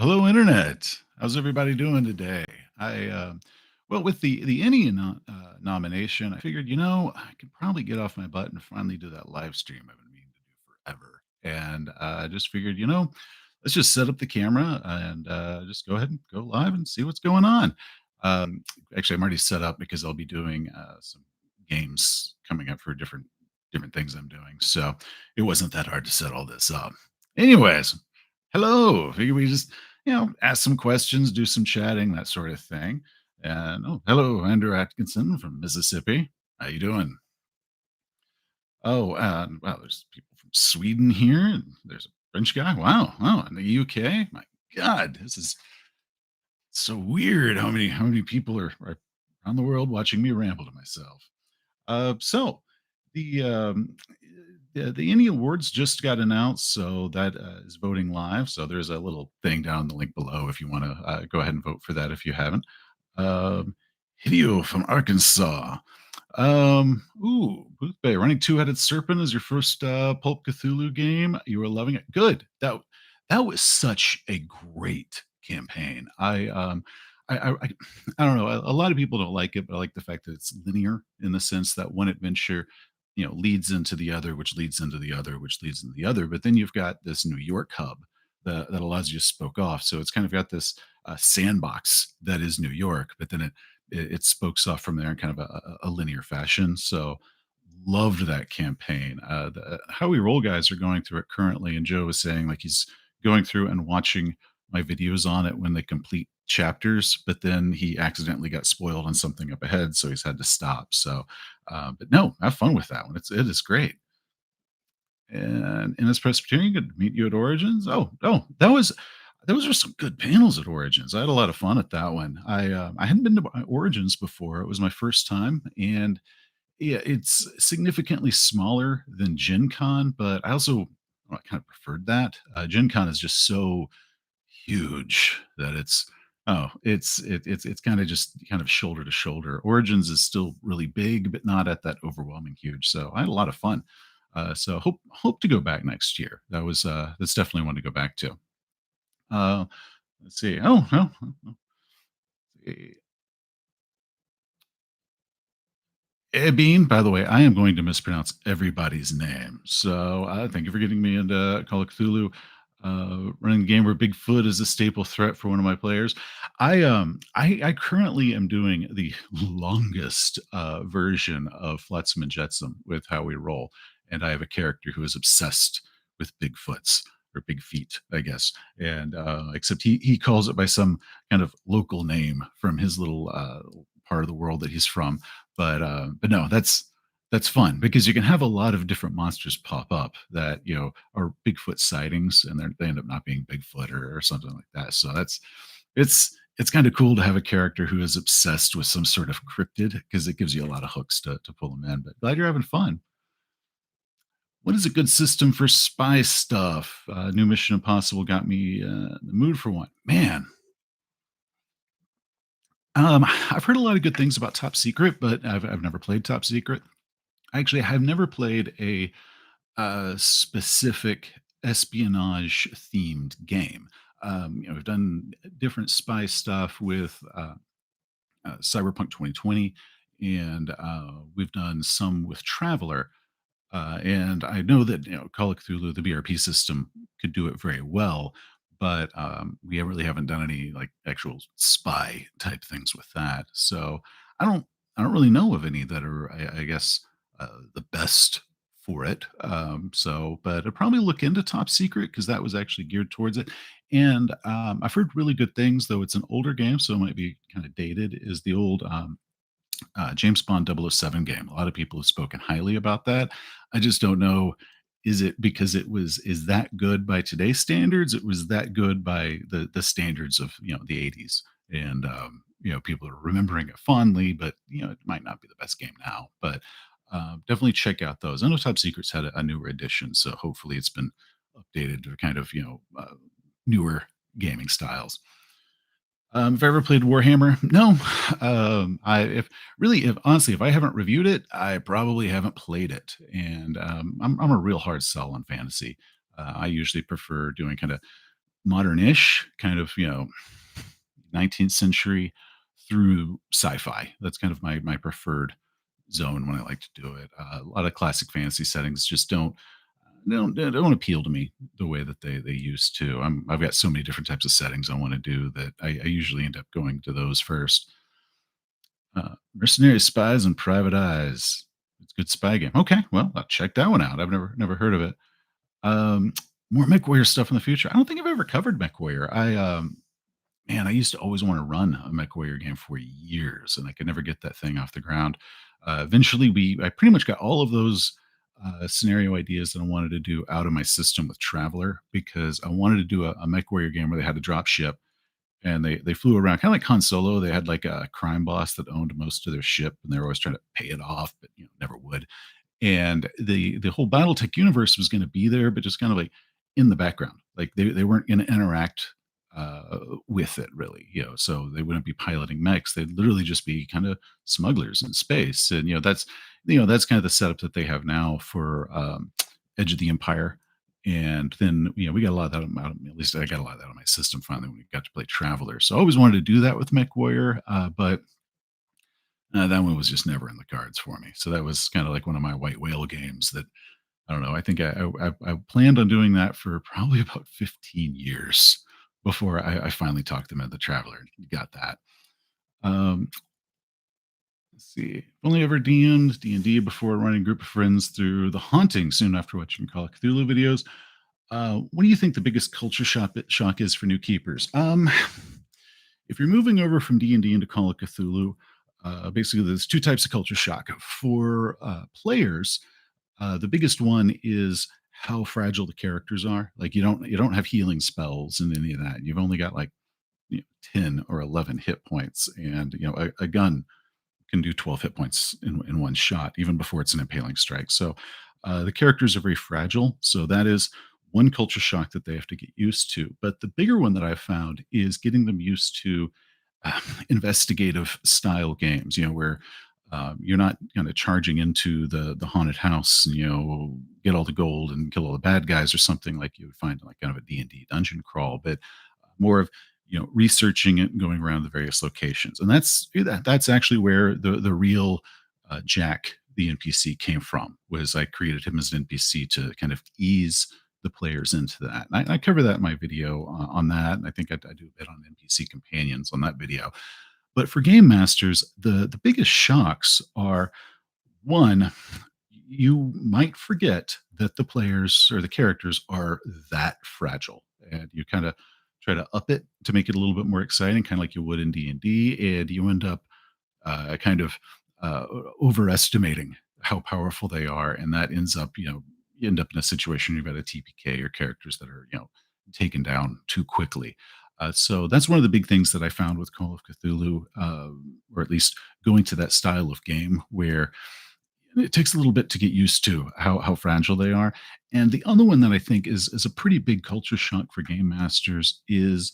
Hello, internet. How's everybody doing today? Well, with the nomination, I figured, I could probably get off my butt and finally do that live stream I've been meaning to do forever. And I just figured, let's just set up the camera and just go ahead and go live and see what's going on. Actually, I'm already set up because I'll be doing some games coming up for different things I'm doing. So it wasn't that hard to set all this up. Anyways, hello. Figure we just ask some questions, do some chatting, that sort of thing. And oh, hello, Andrew Atkinson from Mississippi. How you doing? Oh, wow, there's people from Sweden here, and there's a French guy. Wow, wow, in the UK. My God, this is so weird. How many people are around the world watching me ramble to myself? So the the ENNIE Awards just got announced, so that is voting live. So there's a little thing down in the link below if you want to go ahead and vote for that if you haven't. Um, Hideo from Arkansas. Booth Bay running two-headed serpent is your first Pulp Cthulhu game. You were loving it. Good. That was such a great campaign. I I don't know. A lot of people don't like it, but I like the fact that it's linear in the sense that one adventure, leads into the other, which leads into the other, which leads into the other. But then you've got this New York hub that allows you to spoke off. So it's kind of got this sandbox that is New York, but then it spokes off from there in kind of a linear fashion. So loved that campaign. The How We Roll guys are going through it currently, and Joe was saying like he's going through and watching my videos on it when they complete chapters, but then he accidentally got spoiled on something up ahead, so he's had to stop. So, but no, have fun with that one. It is great. And in this Presbyterian, good to meet you at Origins. Oh, those were some good panels at Origins. I had a lot of fun at that one. I hadn't been to Origins before. It was my first time, and yeah, it's significantly smaller than Gen Con, but I also kind of preferred that. Gen Con is just so huge that it's kind of shoulder to shoulder. Origins is still really big, but not at that overwhelming huge. So I had a lot of fun. So hope to go back next year. That's definitely one to go back to. Uh, let's see. Bean, by the way, I am going to mispronounce everybody's name. So thank you for getting me into Call of Cthulhu. Running the game where Bigfoot is a staple threat for one of my players. I currently am doing the longest version of Flotsam and Jetsam with How We Roll, and I have a character who is obsessed with Bigfoots or big feet, I guess. And except he calls it by some kind of local name from his little part of the world that he's from. But no, that's fun because you can have a lot of different monsters pop up that are Bigfoot sightings, and they end up not being Bigfoot or something like that. So it's kind of cool to have a character who is obsessed with some sort of cryptid because it gives you a lot of hooks to pull them in. But glad you're having fun. What is a good system for spy stuff? New Mission Impossible got me in the mood for one. Man, I've heard a lot of good things about Top Secret, but I've never played Top Secret. Actually, I've never played a specific espionage themed game. We've done different spy stuff with Cyberpunk 2020, and we've done some with Traveler. And I know that Call of Cthulhu, the BRP system, could do it very well, but we really haven't done any like actual spy type things with that. So I don't I don't really know of any that are I guess the best for it. But I'd probably look into Top Secret because that was actually geared towards it. And I've heard really good things, though it's an older game, so it might be kind of dated. Is the old James Bond 007 game. A lot of people have spoken highly about that. I just don't know. Is it because is that good by today's standards? It was that good by the standards of the 80s, and people are remembering it fondly, but it might not be the best game now. But definitely check out those. I know Top Secrets had a newer edition, so hopefully it's been updated to kind of newer gaming styles. If I ever played Warhammer, no. I if really, if honestly, if I haven't reviewed it, I probably haven't played it. And I'm a real hard sell on fantasy. I usually prefer doing kind of modern-ish, kind of, 19th century through sci-fi. That's kind of my preferred zone when I like to do it. A lot of classic fantasy settings just don't appeal to me the way that they used to. I've got so many different types of settings I want to do that I usually end up going to those first. Mercenary Spies and Private Eyes. It's a good spy game. Okay, well, I'll check that one out. I've never heard of it. Um, More MechWarrior stuff in the future. I don't think I've ever covered MechWarrior. Man, I used to always want to run a MechWarrior game for years, and I could never get that thing off the ground. Eventually, I pretty much got all of those scenario ideas that I wanted to do out of my system with Traveler because I wanted to do a MechWarrior game where they had to drop ship and they flew around kind of like Han Solo. They had like a crime boss that owned most of their ship, and they were always trying to pay it off, but never would. And the whole BattleTech universe was going to be there, but just kind of like in the background. Like they weren't going to interact with it really, So they wouldn't be piloting mechs. They'd literally just be kind of smugglers in space, and that's kind of the setup that they have now for Edge of the Empire. And then we got a lot of that at least I got a lot of that on my system finally when we got to play Traveler. So I always wanted to do that with MechWarrior, but that one was just never in the cards for me. So that was kind of like one of my white whale games that I don't know. I think I planned on doing that for probably about 15 years before I finally talked them into Traveler and got that. Um, let's see. I've only ever DM'd D&D before running a group of friends through The Haunting soon after watching Call of Cthulhu videos. What do you think the biggest culture shock is for new keepers? If you're moving over from D&D into Call of Cthulhu, basically there's two types of culture shock. For players, the biggest one is how fragile the characters are. Like you don't have healing spells and any of that. You've only got like 10 or 11 hit points, and a gun can do 12 hit points in one shot, even before it's an impaling strike. So the characters are very fragile. So that is one culture shock that they have to get used to. But the bigger one that I've found is getting them used to investigative style games, where you're not kind of charging into the haunted house, and, get all the gold and kill all the bad guys or something like you would find in like kind of a D&D dungeon crawl, but more of researching it and going around the various locations. And that's actually where the real Jack the NPC came from. Was I created him as an NPC to kind of ease the players into that. And I cover that in my video on that, and I think I do a bit on NPC companions on that video. But for game masters, the biggest shocks are, one, you might forget that the players or the characters are that fragile, and you kind of try to up it to make it a little bit more exciting, kind of like you would in D&D, and you end up kind of overestimating how powerful they are, and that ends up, you end up in a situation you've got a TPK or characters that are, taken down too quickly. So that's one of the big things that I found with Call of Cthulhu, or at least going to that style of game where it takes a little bit to get used to how fragile they are. And the other one that I think is a pretty big culture shock for game masters is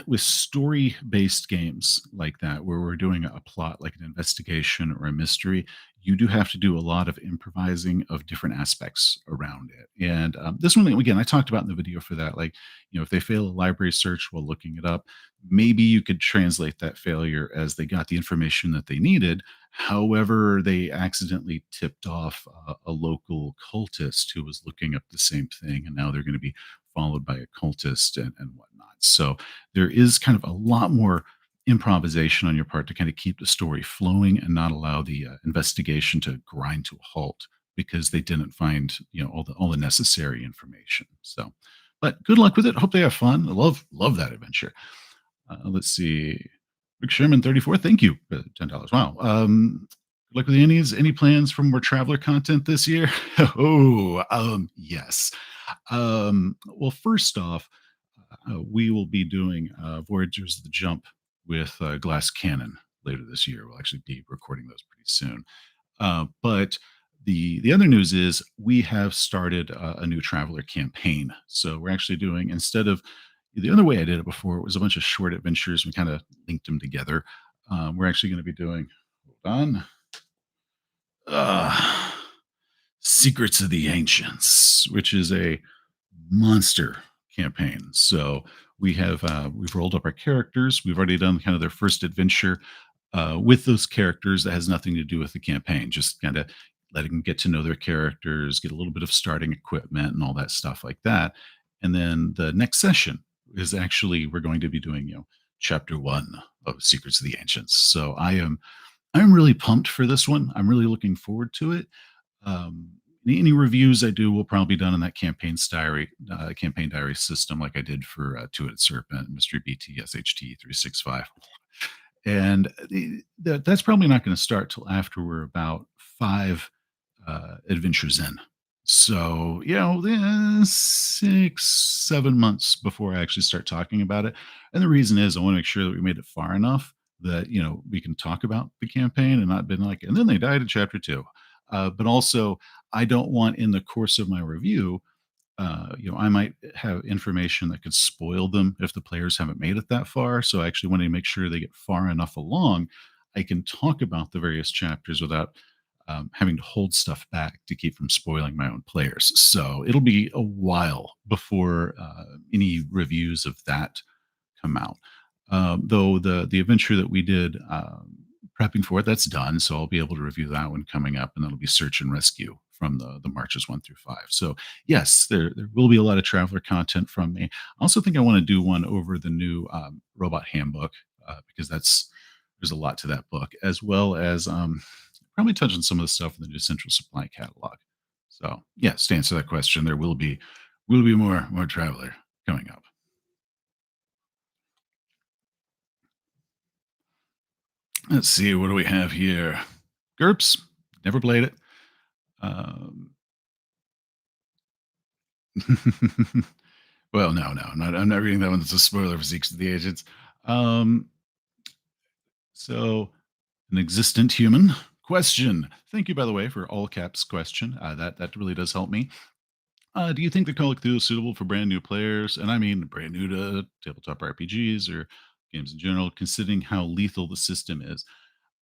with story based games like that, where we're doing a plot like an investigation or a mystery, you do have to do a lot of improvising of different aspects around it. And this one, again, I talked about in the video for that. Like, if they fail a library search while looking it up, maybe you could translate that failure as they got the information that they needed. However, they accidentally tipped off a local cultist who was looking up the same thing, and now they're going to be followed by a cultist and whatnot. So there is kind of a lot more improvisation on your part to kind of keep the story flowing and not allow the investigation to grind to a halt because they didn't find all the necessary information. So, but good luck with it. Hope they have fun. I love that adventure. Let's see. Rick Sherman 34. Thank you for $10. Wow. Good luck with the Ennies. Any plans for more Traveler content this year? Yes. Well, first off, we will be doing Voyagers of the Jump with Glass Cannon later this year. We'll actually be recording those pretty soon. But the other news is we have started a new Traveler campaign. So we're actually doing, instead of the other way I did it before, it was a bunch of short adventures. We kind of linked them together. We're actually going to be doing, hold on, Secrets of the Ancients, which is a monster campaign. So we've rolled up our characters. We've already done kind of their first adventure with those characters that has nothing to do with the campaign. Just kind of letting them get to know their characters, get a little bit of starting equipment and all that stuff like that. And then the next session is actually we're going to be doing chapter one of Secrets of the Ancients. So I'm really pumped for this one. I'm really looking forward to it. Any reviews I do will probably be done in that campaign diary system, like I did for Two-Headed Serpent, Mystery BT, SHT 365, and that's probably not going to start till after we're about five adventures in. So, 6, 7 months before I actually start talking about it. And the reason is I want to make sure that we made it far enough that, we can talk about the campaign and not been like, and then they died in chapter two. But also, I don't want in the course of my review I might have information that could spoil them if the players haven't made it that far. So I actually want to make sure they get far enough along. I can talk about the various chapters without having to hold stuff back to keep from spoiling my own players. So it'll be a while before any reviews of that come out. Though the adventure that we did prepping for it, that's done. So I'll be able to review that one coming up, and that'll be search and rescue from the marches 1 through 5. So yes, there will be a lot of traveler content from me. I also think I want to do one over the new robot handbook because there's a lot to that book, as well as probably touch on some of the stuff in the new central supply catalog. So yes, to answer that question, there will be more traveler coming up. Let's see, what do we have here? GURPS, never played it. Um, well, no, I'm not reading that one. That's a spoiler for Secrets of the Agents. Um, so, an existent human question. Thank you, by the way, for all caps question. That really does help me. Do you think the Call of Cthulhu is suitable for brand new players? And I mean brand new to tabletop RPGs or games in general, considering how lethal the system is.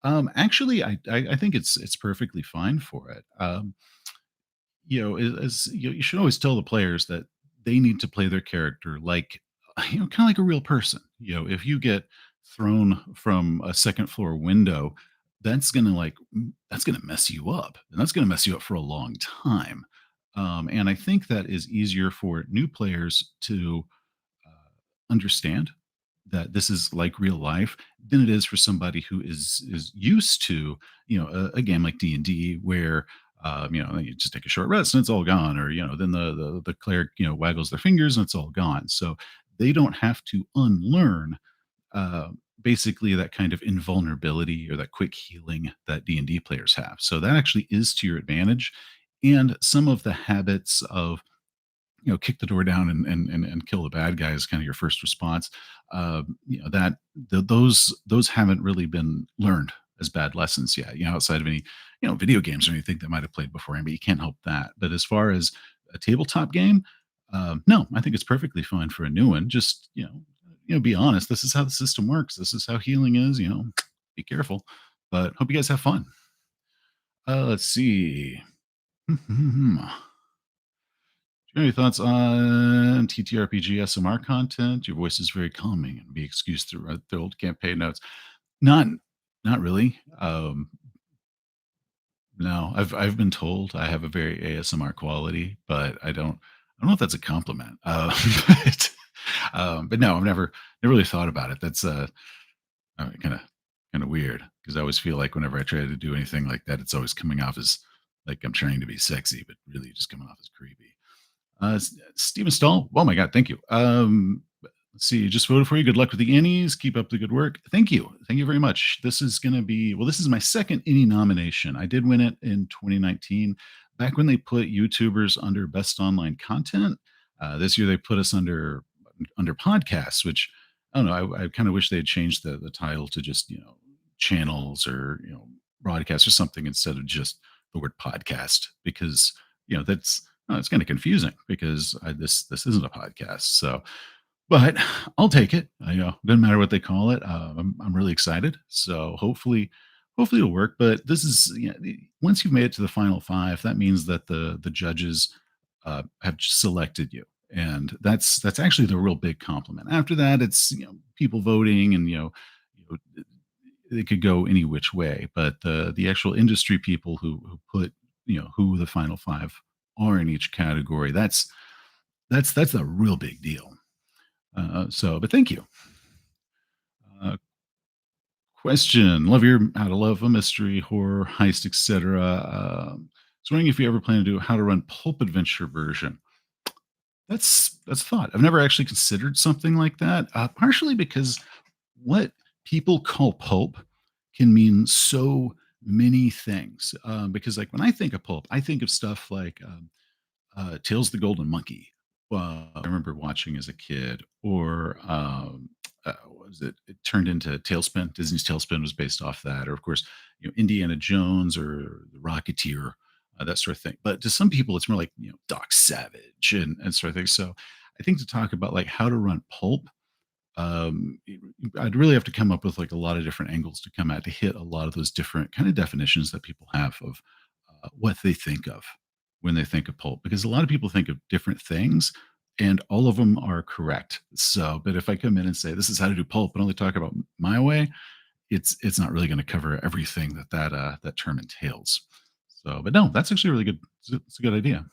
Actually, I think it's perfectly fine for it. You should always tell the players that they need to play their character like kind of like a real person. If you get thrown from a second floor window, that's gonna mess you up, and that's gonna mess you up for a long time. And I think that is easier for new players to understand that this is like real life than it is for somebody who is used to a game like D&D where you just take a short rest and it's all gone, or then the cleric waggles their fingers and it's all gone. So they don't have to unlearn uh, basically that kind of invulnerability or that quick healing that D&D players have. So that actually is to your advantage. And some of the habits of kick the door down and kill the bad guy is kind of your first response. Those haven't really been learned as bad lessons yet. Outside of any video games or anything that might have played before, but you can't help that. But as far as a tabletop game, no, I think it's perfectly fine for a new one. Just be honest. This is how the system works. This is how healing is. Be careful. But hope you guys have fun. Let's see. Do you have any thoughts on TTRPG SMR content? Your voice is very calming and be excused through the old campaign notes. Not, not really. No, I've been told I have a very ASMR quality, but I don't know if that's a compliment. But no, I've never really thought about it. That's kind of weird because I always feel like whenever I try to do anything like that, it's always coming off as like I'm trying to be sexy, but really just coming off as creepy. Steven Stahl. Oh my God, thank you. Let's see. Just voted for you. Good luck with the Annies. Keep up the good work. Thank you. Thank you very much. This is going to be, well, this is my second Annie nomination. I did win it in 2019, back when they put YouTubers under best online content. This year they put us under podcasts, which I don't know. I kind of wish they had changed the title to just channels or broadcast or something instead of just the word podcast, because that's it's kind of confusing because this isn't a podcast. So, but I'll take it. Doesn't matter what they call it. I'm really excited. So hopefully it'll work. But this is once you've made it to the final five, that means that the judges have selected you, and that's actually the real big compliment. After that, it's people voting, and it could go any which way. But the actual industry people who put who the final five are in each category, that's a real big deal. But thank you. Uh, Question: Love your how to love a mystery, horror, heist, etc. I was wondering if you ever plan to do how to run pulp adventure version. That's a thought. I've never actually considered something like that. Partially because what people call pulp can mean so many things. Because like when I think of pulp, I think of stuff like Tales the Golden Monkey. I remember watching as a kid, or what was it? It turned into Tailspin. Disney's Tailspin was based off that, or of course, Indiana Jones or The Rocketeer, that sort of thing. But to some people, it's more like Doc Savage and sort of thing. So I think to talk about like how to run pulp, I'd really have to come up with like a lot of different angles to come at to hit a lot of those different kind of definitions that people have of what they think of when they think of pulp, because a lot of people think of different things and all of them are correct. So, but if I come in and say this is how to do pulp and only talk about my way, it's not really going to cover everything that term entails. So, but no, that's actually really good. It's a good idea.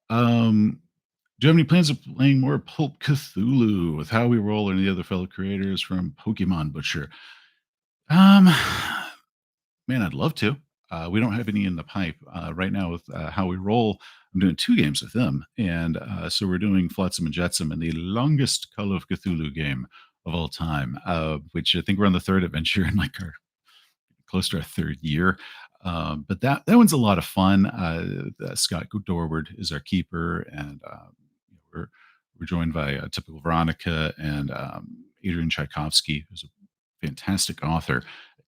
Um, do you have any plans of playing more Pulp Cthulhu with How We Roll or any other fellow creators from Pokemon Butcher? Um, Man, I'd love to. We don't have any in the pipe right now with How We Roll. I'm doing two games with them, and so we're doing Flotsam and Jetsam, and the longest Call of Cthulhu game of all time, which I think we're on the third adventure in like our close to our third year. But that one's a lot of fun. Scott Dorward is our keeper, and we're we're joined by typical Veronica and Adrian Tchaikovsky, who's a fantastic author.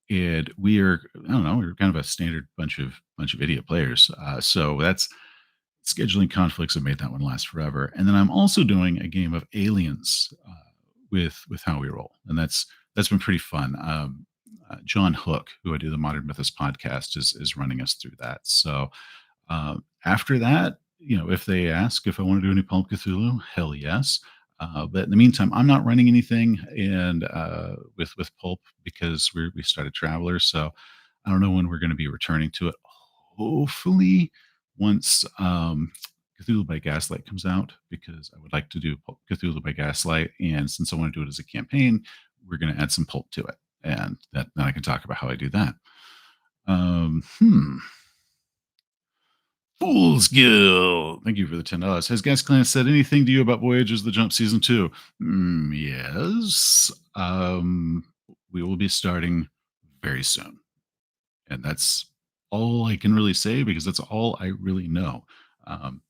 And we are, I don't know, we're kind of a standard bunch of idiot players. So that's scheduling conflicts have made that one last forever. And then I'm also doing a game of Aliens with How We Roll, and that's been pretty fun. John Hook, who I do the Modern Mythos podcast, is running us through that. So after that, if they ask if I want to do any Pulp Cthulhu, hell yes. But in the meantime, I'm not running anything, and with Pulp because we started Traveler, so I don't know when we're going to be returning to it. Hopefully, once Cthulhu by Gaslight comes out, because I would like to do Cthulhu by Gaslight, and since I want to do it as a campaign, we're going to add some Pulp to it, and then I can talk about how I do that. Hmm. Fool's Gill. Thank you for the $10. Has Gas Clan said anything to you about Voyages the Jump Season 2? Yes. We will be starting very soon. And that's all I can really say because that's all I really know. Um,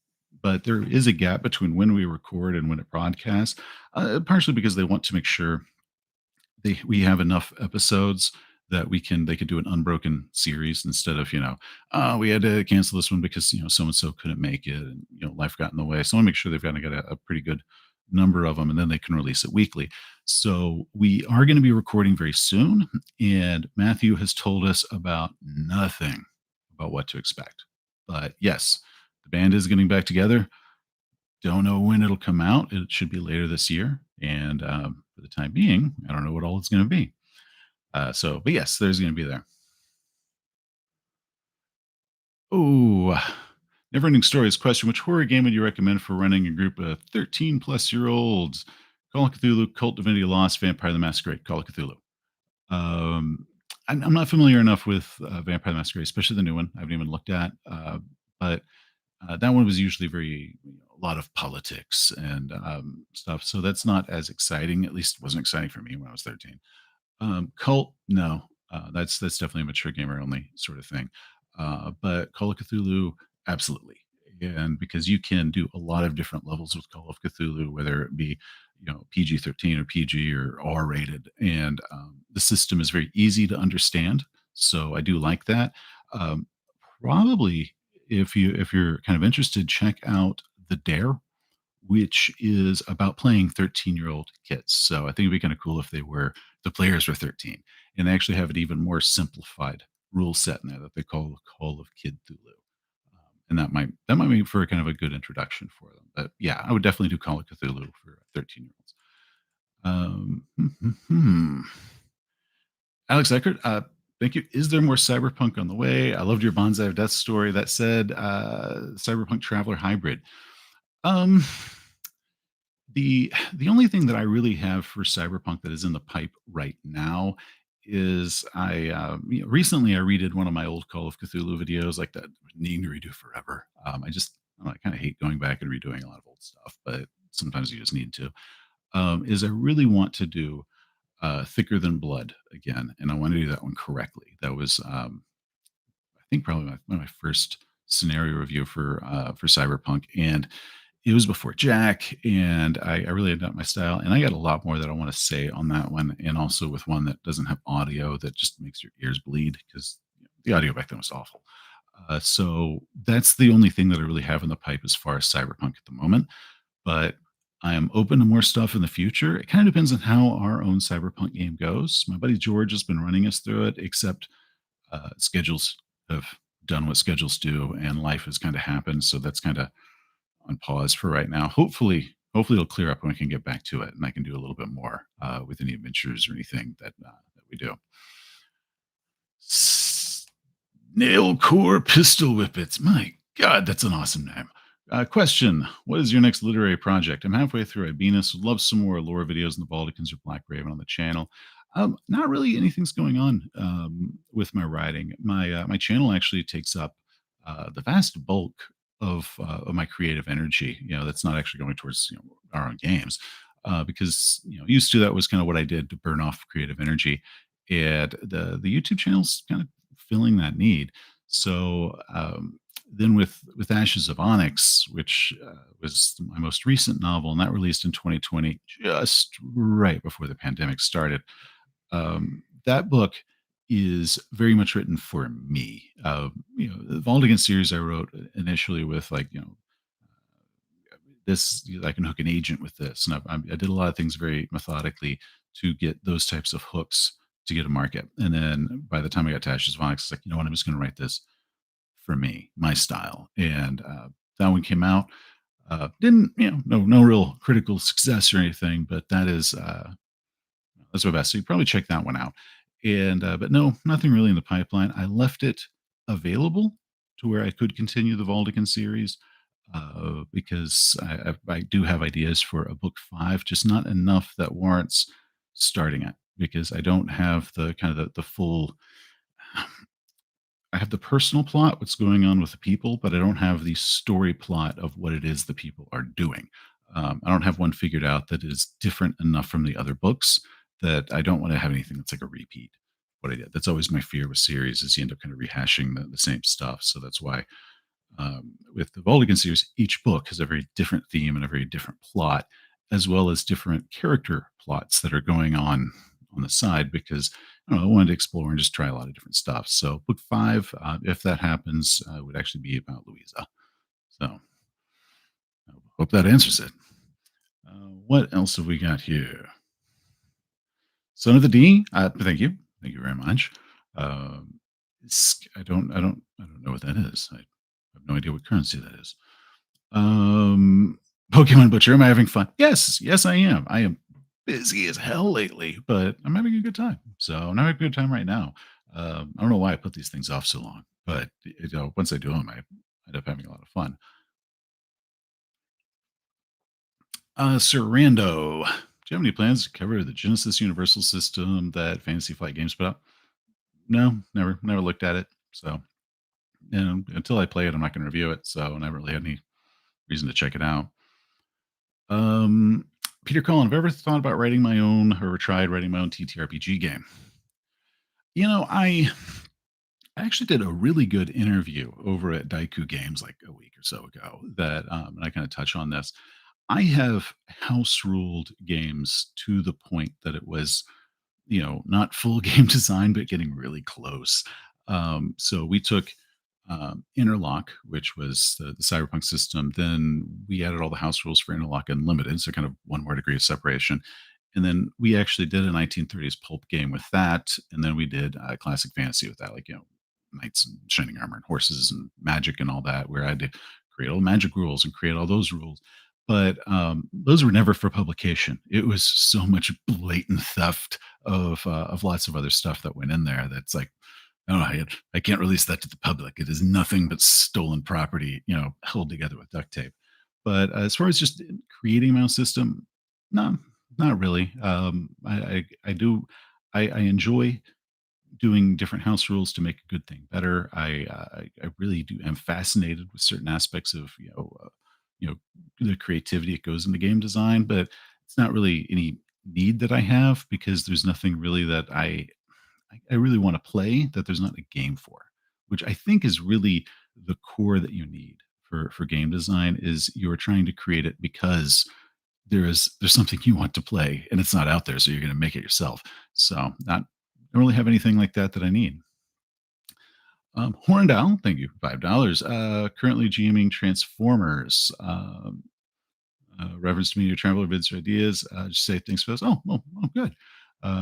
but there is a gap between when we record and when it broadcasts, partially because they want to make sure we have enough episodes that they could do an unbroken series instead of we had to cancel this one because so and so couldn't make it, and life got in the way. So I want to make sure they've got a pretty good number of them, and then they can release it weekly. So we are going to be recording very soon, and Matthew has told us about nothing about what to expect. But yes, the band is getting back together. Don't know when it'll come out. It should be later this year. And for the time being, I don't know what all it's going to be. But yes, there's going to be there. Oh, never ending stories question. Which horror game would you recommend for running a group of 13 plus year olds? Call of Cthulhu, Cult Divinity Lost, Vampire the Masquerade, Call of Cthulhu. Um, I'm not familiar enough with Vampire the Masquerade, especially the new one. I haven't even looked at. But that one was usually a lot of politics and stuff. So that's not as exciting. At least it wasn't exciting for me when I was 13. Cult, no, that's definitely a mature gamer only sort of thing. But Call of Cthulhu, absolutely, and because you can do a lot of different levels with Call of Cthulhu, whether it be PG-13 or PG or R rated, and the system is very easy to understand. So I do like that. Um, Probably, if you're kind of interested, check out the Dare, which is about playing 13-year-old kids. So I think it'd be kind of cool if the players were 13, and they actually have an even more simplified rule set in there that they call Call of Kid Thulu. and that might be for kind of a good introduction for them. But yeah, I would definitely do Call of Cthulhu for 13-year-olds. Alex Eckert, thank you. Is there more cyberpunk on the way? I loved your Bonsai of Death story. That said, Cyberpunk Traveler Hybrid. Um, the only thing that I really have for cyberpunk that is in the pipe right now is recently I redid one of my old Call of Cthulhu videos like that need to redo forever. I don't know, I kind of hate going back and redoing a lot of old stuff, but sometimes you just need to. Is I really want to do Thicker Than Blood again, and I want to do that one correctly. That was I think probably one of my first scenario review for Cyberpunk, and it was before Jack, and I really had my style, and I got a lot more that I want to say on that one, and also with one that doesn't have audio that just makes your ears bleed because the audio back then was awful. So that's the only thing that I really have in the pipe as far as Cyberpunk at the moment. But I am open to more stuff in the future. It kind of depends on how our own Cyberpunk game goes. My buddy George has been running us through it, except schedules have done what schedules do, and life has kind of happened. So that's kind of on pause for right now. Hopefully it'll clear up and we can get back to it, and I can do a little bit more with any adventures or anything that we do. Nail Core Pistol Whippets. My God, that's an awesome name. Question: what is your next literary project? I'm halfway through Ibinus. Would love some more lore videos in the Baldicans or Black Raven on the channel. Not really anything's going on with my writing. My channel actually takes up the vast bulk of my creative energy. That's not actually going towards our own games, because used to that was kind of what I did to burn off creative energy, and the YouTube channel's kind of filling that need. So then with Ashes of Onyx, which was my most recent novel, and that released in 2020, just right before the pandemic started. That book is very much written for me. The Valdigan series I wrote initially with this, I can hook an agent with this, and I did a lot of things very methodically to get those types of hooks to get a market. And then by the time I got to Ashes of Onyx, it's like, you know what, I'm just going to write this for me, my style, and that one came out. Didn't no real critical success or anything, but that's my best. So you probably check that one out. And but no, nothing really in the pipeline. I left it available to where I could continue the Valdican series because I do have ideas for a book five, just not enough that warrants starting it because I don't have the kind of the full. I have the personal plot, what's going on with the people, but I don't have the story plot of what it is the people are doing. I don't have one figured out that is different enough from the other books that I don't want to have anything that's like a repeat. What I did. That's always my fear with series is you end up kind of rehashing the same stuff. So that's why with the Voldigan series, each book has a very different theme and a very different plot, as well as different character plots that are going on the side because I don't know, I wanted to explore and just try a lot of different stuff. So book five, if that happens, would actually be about Louisa. So I hope that answers it. What else have we got here? Son of the D. Thank you very much. Um, I don't know what that is. I have no idea what currency that is. Pokemon Butcher. Am I having fun? Yes, I am. I am busy as hell lately, but I'm having a good time. So I'm having a good time right now. I don't know why I put these things off so long, but once I do them, I end up having a lot of fun. Sir Rando, do you have any plans to cover the Genesis Universal System that Fantasy Flight Games put out? No, never looked at it. So, until I play it, I'm not going to review it. So, I never really had any reason to check it out. Peter Cullen, have I ever thought about writing my own or tried writing my own TTRPG game? I actually did a really good interview over at Daiku Games like a week or so ago that, and I kind of touch on this. I have house ruled games to the point that it was, not full game design, but getting really close. So we took Interlock, which was the cyberpunk system. Then we added all the house rules for Interlock Unlimited, so kind of one more degree of separation. And then we actually did a 1930s pulp game with that, and then we did classic fantasy with that, like knights and shining armor and horses and magic and all that, where I had to create all the magic rules and create all those rules. But those were never for publication. It was so much blatant theft of lots of other stuff that went in there. That's like, oh, I can't release that to the public. It is nothing but stolen property, held together with duct tape. But as far as just creating my own system, no, not really. I do, I enjoy doing different house rules to make a good thing better. I really do am fascinated with certain aspects of you know the creativity that goes into game design, but it's not really any need that I have because there's nothing really that I really want to play that there's not a game for, which I think is really the core that you need for game design is you're trying to create it because there's something you want to play and it's not out there, so you're going to make it yourself. So not don't really have anything like that that I need. Horned Owl, thank you, $5. Currently GMing Transformers. Reference to me, your traveler bids or ideas. Just say thanks for this. Oh, good.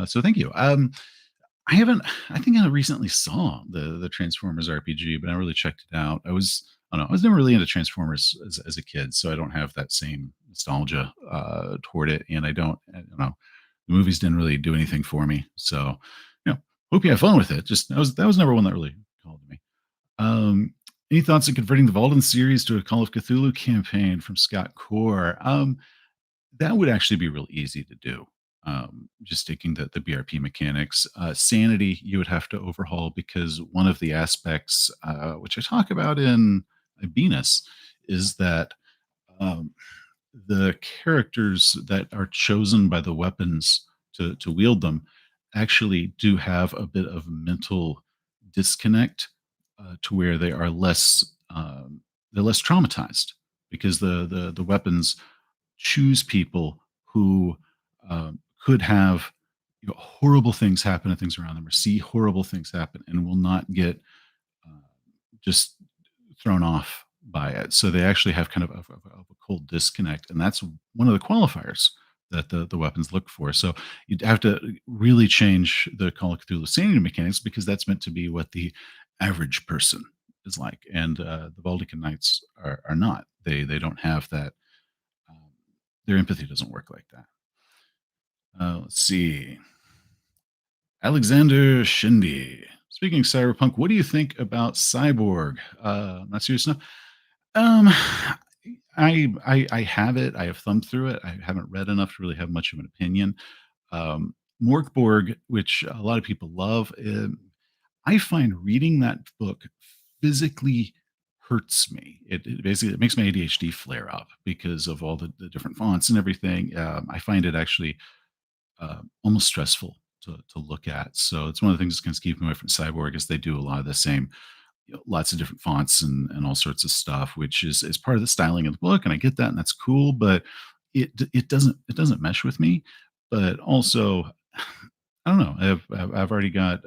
So thank you. I haven't. I think I recently saw the Transformers RPG, but I really checked it out. I don't know. I was never really into Transformers as a kid, so I don't have that same nostalgia toward it. And I don't know. The movies didn't really do anything for me. So, hope you have fun with it. Just that was never one that really called to me. Any thoughts on converting the Valden series to a Call of Cthulhu campaign from Scott Core? That would actually be real easy to do. Just taking the BRP mechanics. Sanity, you would have to overhaul because one of the aspects, which I talk about in Venus, is that um, the characters that are chosen by the weapons to wield them actually do have a bit of mental disconnect to where they are they're less traumatized because the weapons choose people who could have horrible things happen to things around them or see horrible things happen and will not get uh, just thrown off by it. So they actually have kind of a cold disconnect, and that's one of the qualifiers that the weapons look for. So you'd have to really change the Call of Cthulhu sanity mechanics because that's meant to be what the average person is like, and the Baldecan Knights are not. They don't have that. Um, their empathy doesn't work like that. Let's see. Alexander Shindy. Speaking of cyberpunk, what do you think about Cyborg? Not serious enough. Um, I have it. I have thumbed through it. I haven't read enough to really have much of an opinion. Morkborg, which a lot of people love, I find reading that book physically hurts me. It basically it makes my ADHD flare up because of all the different fonts and everything. I find it actually almost stressful to look at. So it's one of the things that's going to keep me away from Cyborg is they do a lot of the same, lots of different fonts and all sorts of stuff, which is part of the styling of the book, and I get that, and that's cool. But it doesn't mesh with me. But also, I don't know. I've already got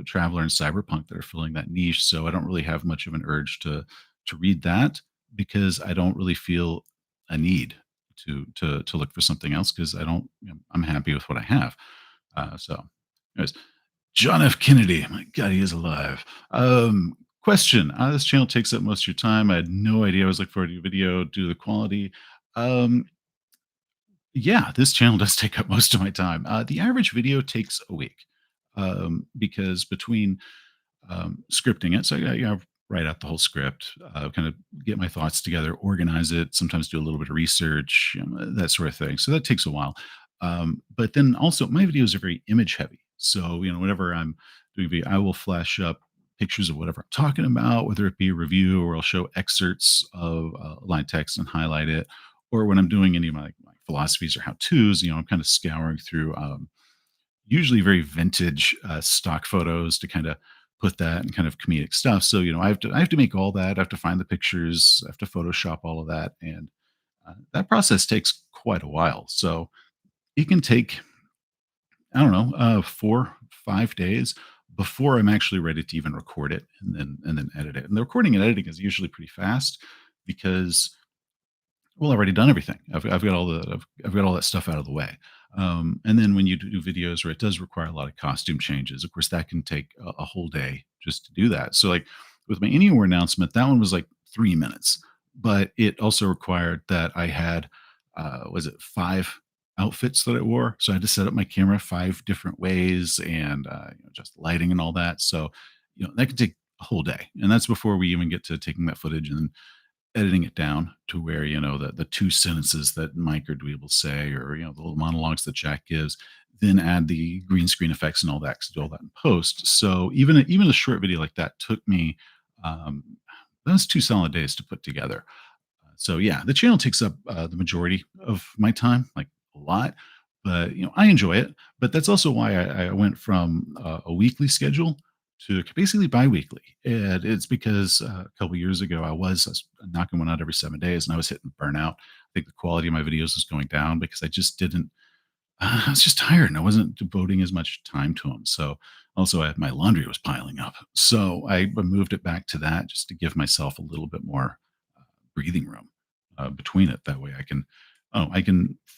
Traveler and Cyberpunk that are filling that niche, so I don't really have much of an urge to read that because I don't really feel a need to look for something else because I don't. I'm happy with what I have. So, anyways, John F. Kennedy. My God, he is alive. Question: this channel takes up most of your time. I had no idea. I was looking forward to your video due to the quality. Um, yeah, this channel does take up most of my time. The average video takes a week because between scripting it, so I write out the whole script, kind of get my thoughts together, organize it, sometimes do a little bit of research, that sort of thing. So that takes a while. But then also, my videos are very image heavy. So whenever I'm doing video, I will flash up pictures of whatever I'm talking about, whether it be a review or I'll show excerpts of line text and highlight it, or when I'm doing any of my philosophies or how tos, I'm kind of scouring through usually very vintage stock photos to kind of put that and kind of comedic stuff. So I have to make all that. I have to find the pictures. I have to Photoshop all of that, and that process takes quite a while. So it can take I don't know 4 5 days before I'm actually ready to even record it and then edit it. And the recording and editing is usually pretty fast because well, I've already done everything. I've got all that stuff out of the way. And then when you do videos where it does require a lot of costume changes, of course, that can take a whole day just to do that. So, like with my ENNIE Award announcement, that one was like 3 minutes, but it also required that I had, was it five outfits that I wore? So I had to set up my camera five different ways and just lighting and all that. So, that could take a whole day. And that's before we even get to taking that footage and editing it down to where the two sentences that Mike or Dweeb will say, or the little monologues that Jack gives, then add the green screen effects and all that, 'cause I do all that in post. So even a short video like that took me um, those 2 solid days to put together. So yeah, the channel takes up the majority of my time, like a lot. But I enjoy it. But that's also why I went from a weekly schedule to basically biweekly, and it's because a couple years ago I was knocking one out every 7 days, and I was hitting burnout. I think the quality of my videos was going down because I just didn't. I was just tired, and I wasn't devoting as much time to them. So also, my laundry was piling up, so I moved it back to that just to give myself a little bit more breathing room between it. That way, I can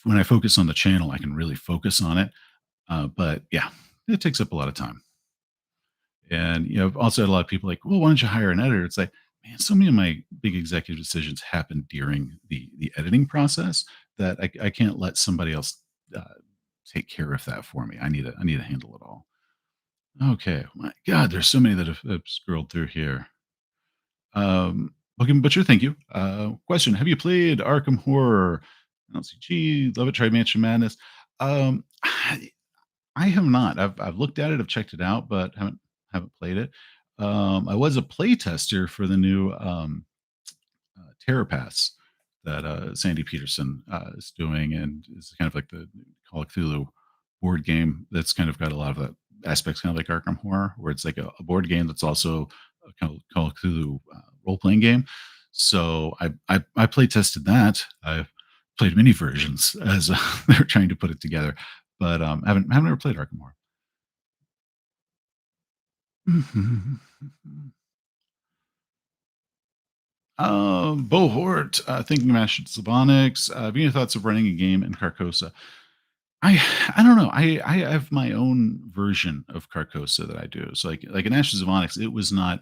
when I focus on the channel, I can really focus on it. But yeah, it takes up a lot of time. And I've also had a lot of people like, "Well, why don't you hire an editor?" It's like, man, so many of my big executive decisions happen during the editing process that I can't let somebody else uh, take care of that for me. I need to handle it all. Okay, my God, there's so many that have scrolled through here. Okay, Butcher, thank you. Question: Have you played Arkham Horror? LCG, love it. Tried Mansion Madness. I have not. I've looked at it. I've checked it out, but haven't played it. I was a play tester for the new Terror Pass that Sandy Peterson is doing, and it's kind of like the Call of Cthulhu board game that's kind of got a lot of the aspects, kind of like Arkham Horror, where it's like a board game that's also a kind of Call of Cthulhu role playing game. So I play tested that. I've played many versions as they're trying to put it together, but haven't ever played Arkham Horror. Bo Hort, thinking Mash Slavonics. Have you any thoughts of running a game in Carcosa? I don't know. I have my own version of Carcosa that I do. So like in Ashes of Onyx, it was not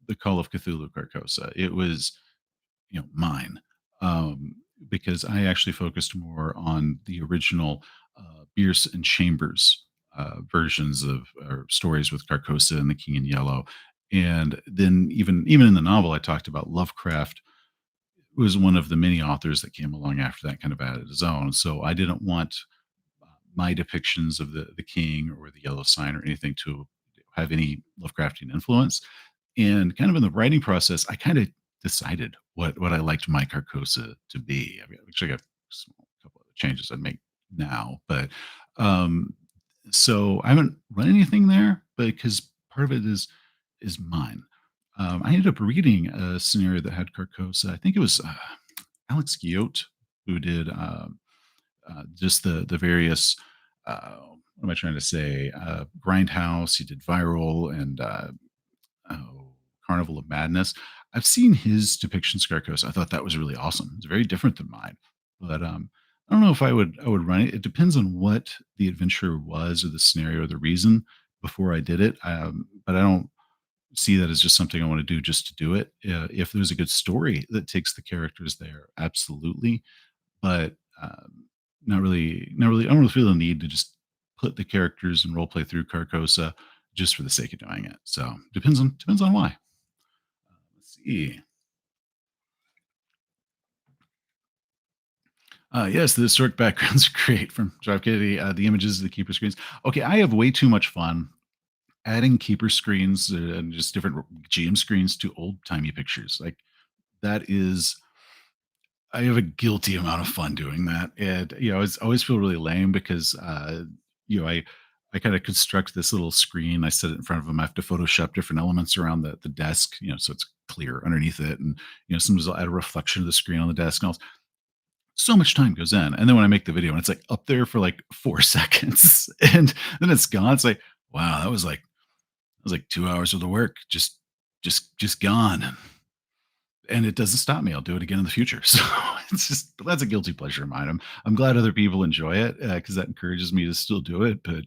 the Call of Cthulhu Carcosa. It was mine, um, because I actually focused more on the original Bierce and Chambers versions of or stories with Carcosa and the King in Yellow. And then even in the novel, I talked about Lovecraft was one of the many authors that came along after that, kind of added his own. So I didn't want my depictions of the king or the yellow sign or anything to have any Lovecraftian influence. And kind of in the writing process, I kind of decided what I liked my Carcosa to be. I mean, actually, I got a couple of changes I'd make now, but um, so I haven't run anything there, but because part of it is mine. I ended up reading a scenario that had Carcosa. I think it was Alex Guillote who did just the various. What am I trying to say? Grindhouse. He did Viral and oh, Carnival of Madness. I've seen his depiction of Carcosa. I thought that was really awesome. It's very different than mine, but I don't know if I would run it. It depends on what the adventure was or the scenario or the reason before I did it. But I don't see that as just something I want to do just to do it. If there's a good story that takes the characters there, absolutely. But not really. I don't really feel the need to just put the characters and role play through Carcosa just for the sake of doing it. So depends on why. Let's see. Yes, the historic backgrounds are great from Drive Kennedy. The images, the keeper screens. Okay, I have way too much fun adding keeper screens and just different GM screens to old timey pictures. Like that is I have a guilty amount of fun doing that, and I always feel really lame because you know, I I kind of construct this little screen. I set it in front of them. I have to Photoshop different elements around the desk, so it's clear underneath it, and sometimes I'll add a reflection of the screen on the desk. And so much time goes in, and then when I make the video, and it's like up there for like 4 seconds, and then it's gone. It's like, wow, that was like 2 hours of the work, just gone, and it doesn't stop me. I'll do it again in the future. So it's just that's a guilty pleasure of mine. I'm glad other people enjoy it because that encourages me to still do it. But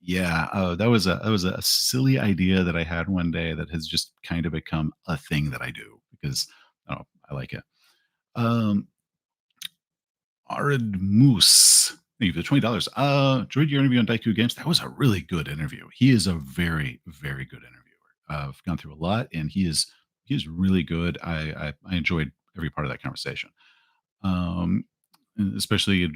yeah, that was a silly idea that I had one day that has just kind of become a thing that I do because oh, I like it. Um, Arid Moose. Thank you for the $20. Enjoyed your interview on Daiku Games. That was a really good interview. He is a very, very good interviewer. I've gone through a lot, and he is really good. I enjoyed every part of that conversation. Um, and especially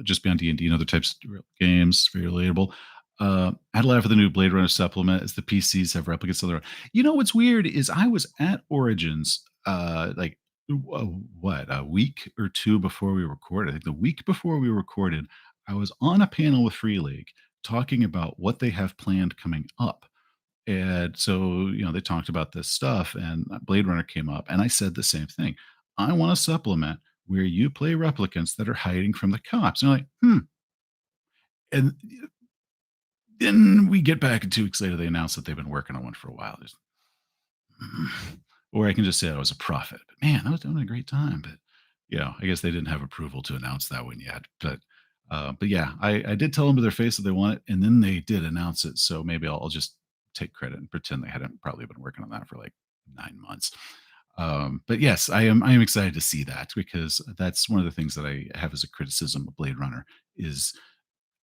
just beyond D&D and other types of games, very relatable. I had a laugh at the new Blade Runner supplement as the PCs have replicas of their own. You know what's weird is I was at Origins like what a week or two before we recorded. I think the week before we recorded, I was on a panel with Free League talking about what they have planned coming up. And so, they talked about this stuff, and Blade Runner came up, and I said the same thing. I want a supplement where you play replicants that are hiding from the cops. And they're like, hmm. And then we get back, and 2 weeks later, they announce that they've been working on one for a while. Or I can just say I was a prophet. But man, I was having a great time. But I guess they didn't have approval to announce that one yet. But yeah, I did tell them to their face that they want it, and then they did announce it. So maybe I'll just take credit and pretend they hadn't probably been working on that for like 9 months. But yes, I am excited to see that because that's one of the things that I have as a criticism of Blade Runner is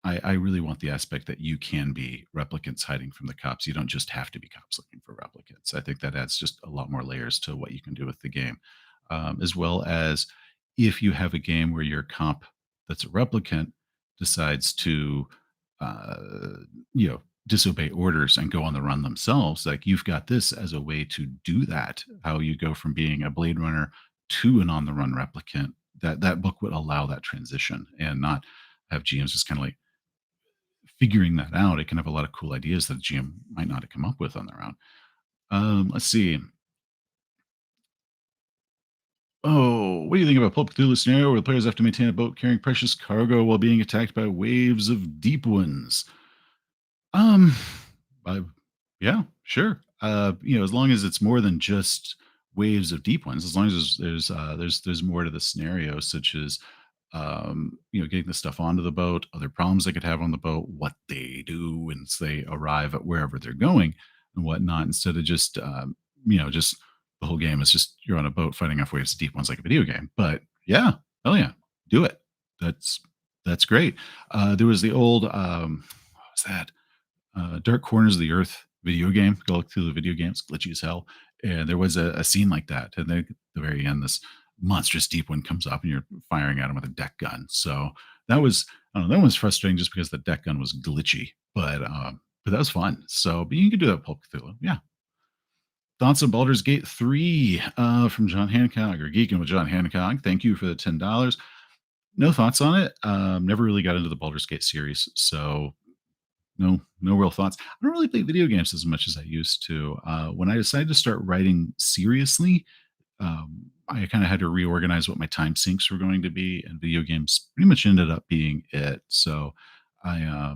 I really want the aspect that you can be replicants hiding from the cops. You don't just have to be cops looking for replicants. I think that adds just a lot more layers to what you can do with the game, as well as if you have a game where your comp that's a replicant decides to, uh, disobey orders and go on the run themselves. Like you've got this as a way to do that. How you go from being a Blade Runner to an on the run replicant. That book would allow that transition and not have GMs just kind of like figuring that out. It can have a lot of cool ideas that a GM might not have come up with on their own. Let's see. Oh, what do you think about Pulp Cthulhu scenario where the players have to maintain a boat carrying precious cargo while being attacked by waves of deep ones? Um, I, yeah, sure. As long as it's more than just waves of deep ones, as long as there's more to the scenario, such as getting the stuff onto the boat, other problems they could have on the boat, what they do once they arrive at wherever they're going and whatnot, instead of just the whole game is just you're on a boat fighting off waves of deep ones like a video game. But yeah, oh yeah, do it. That's that's great. There was the old what was that? Dark Corners of the Earth video game. Go look through the video games, glitchy as hell. And there was a scene like that. And then at the very end, this monstrous deep one comes up and you're firing at him with a deck gun. So that was, I don't know, that was frustrating just because the deck gun was glitchy. But that was fun. So, but you can do that with Pulp Cthulhu. Yeah. Thoughts on Baldur's Gate 3 from John Hancock or Geeking with John Hancock. Thank you for the $10. No thoughts on it. Never really got into the Baldur's Gate series. So no real thoughts. I don't really play video games as much as I used to. When I decided to start writing seriously, I kind of had to reorganize what my time sinks were going to be, and video games pretty much ended up being it. So I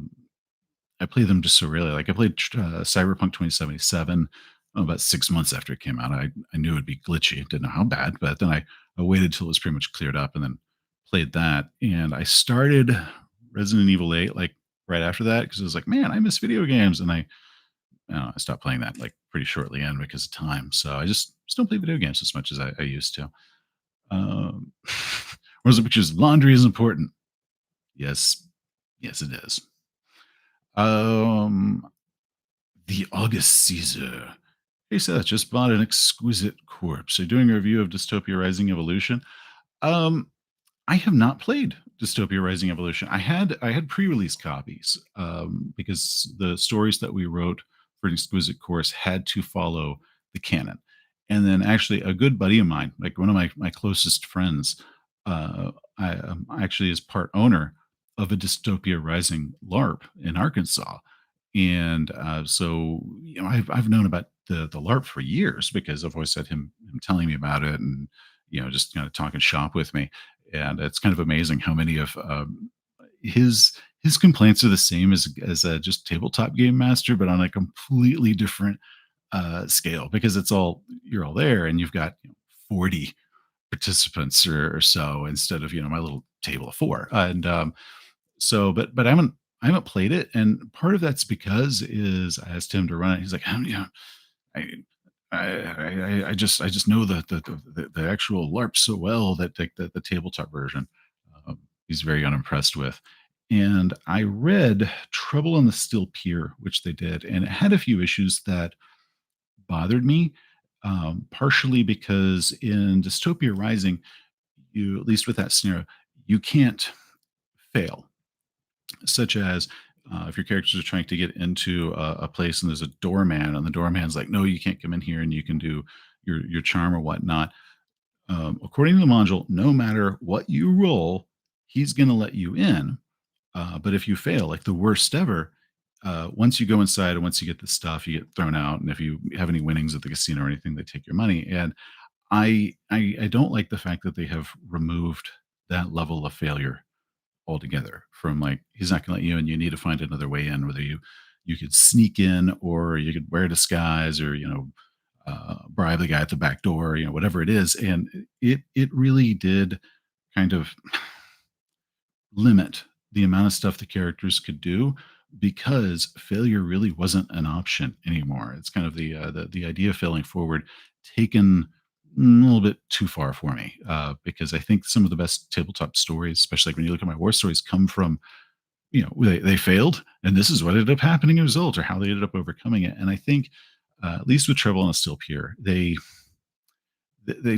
I play them just so rarely. Like I played Cyberpunk 2077 about 6 months after it came out. I knew it'd be glitchy. Didn't know how bad, but then I waited till it was pretty much cleared up and then played that. And I started Resident Evil 8 like right after that because I was like, man, I miss video games, and I stopped playing that like pretty shortly in because of time. So I just don't play video games as much as I used to. Um, which is laundry is important. Yes, yes, it is. Um, the August Caesar. Hey Seth, just bought an exquisite corpse. Are you doing a review of Dystopia Rising Evolution? Um, I have not played Dystopia Rising Evolution. I had pre-release copies because the stories that we wrote for an exquisite course had to follow the canon. And then actually a good buddy of mine, like one of my closest friends, actually is part owner of a Dystopia Rising LARP in Arkansas. And so I've known about the LARP for years because I've always had him telling me about it and just kind of talking shop with me. And it's kind of amazing how many of his complaints are the same as a just tabletop game master, but on a completely different scale because you're all there and you've got 40 participants or so instead of my little table of four. And but I haven't played it, and part of that's because is I asked him to run it. He's like, I I just know the actual LARP so well that the tabletop version, he's very unimpressed with. And I read Trouble on the Steel Pier, which they did, and it had a few issues that bothered me. Partially because in Dystopia Rising, you at least with that scenario, you can't fail, such as if your characters are trying to get into a place and there's a doorman, and the doorman's like, "No, you can't come in here," and you can do your charm or whatnot. According to the module, no matter what you roll, he's going to let you in. But if you fail, like the worst ever, once you go inside and once you get the stuff, you get thrown out. And if you have any winnings at the casino or anything, they take your money. And I don't like the fact that they have removed that level of failure altogether from, like, he's not gonna let you in, you need to find another way in, whether you could sneak in or you could wear a disguise or, bribe the guy at the back door, whatever it is. And it really did kind of limit the amount of stuff the characters could do because failure really wasn't an option anymore. It's kind of the idea of failing forward taken a little bit too far for me, because I think some of the best tabletop stories, especially like when you look at my war stories, come from they failed and this is what ended up happening as a result or how they ended up overcoming it. And I think at least with Trouble on a Steel Pier, they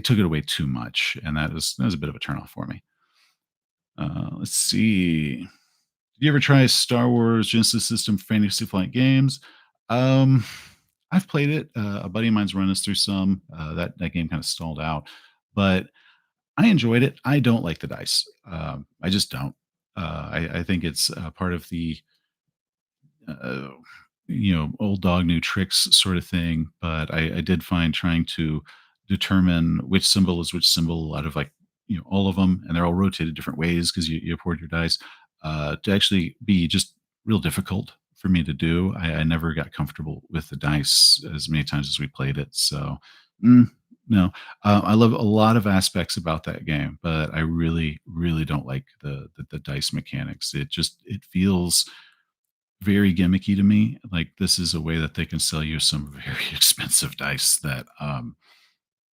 took it away too much, and that was a bit of a turnoff for me. Let's see. Did you ever try Star Wars Genesis System Fantasy Flight games? Um, I've played it. A buddy of mine's run us through some. That game kind of stalled out, but I enjoyed it. I don't like the dice. I just don't. I think it's part of the uh, old dog new tricks sort of thing. But I did find trying to determine which symbol is which symbol out of, like, all of them, and they're all rotated different ways because you poured your dice, to actually be just real difficult for me to do. I never got comfortable with the dice as many times as we played it. So, mm, no, I love a lot of aspects about that game, but I really, really don't like the dice mechanics. It feels very gimmicky to me. Like this is a way that they can sell you some very expensive dice that I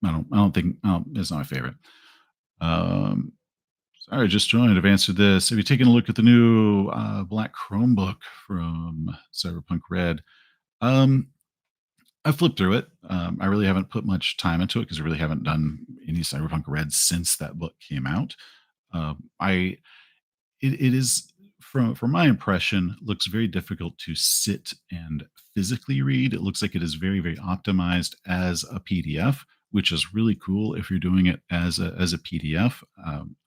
don't think it's not my favorite. Um, Sorry, just joined. I've answered this. Have you taken a look at the new Black Chromebook from Cyberpunk Red? Um, I flipped through it. I really haven't put much time into it because I really haven't done any Cyberpunk Red since that book came out. I it is, from my impression, looks very difficult to sit and physically read. It looks like it is very, very optimized as a PDF, which is really cool if you're doing it as a PDF.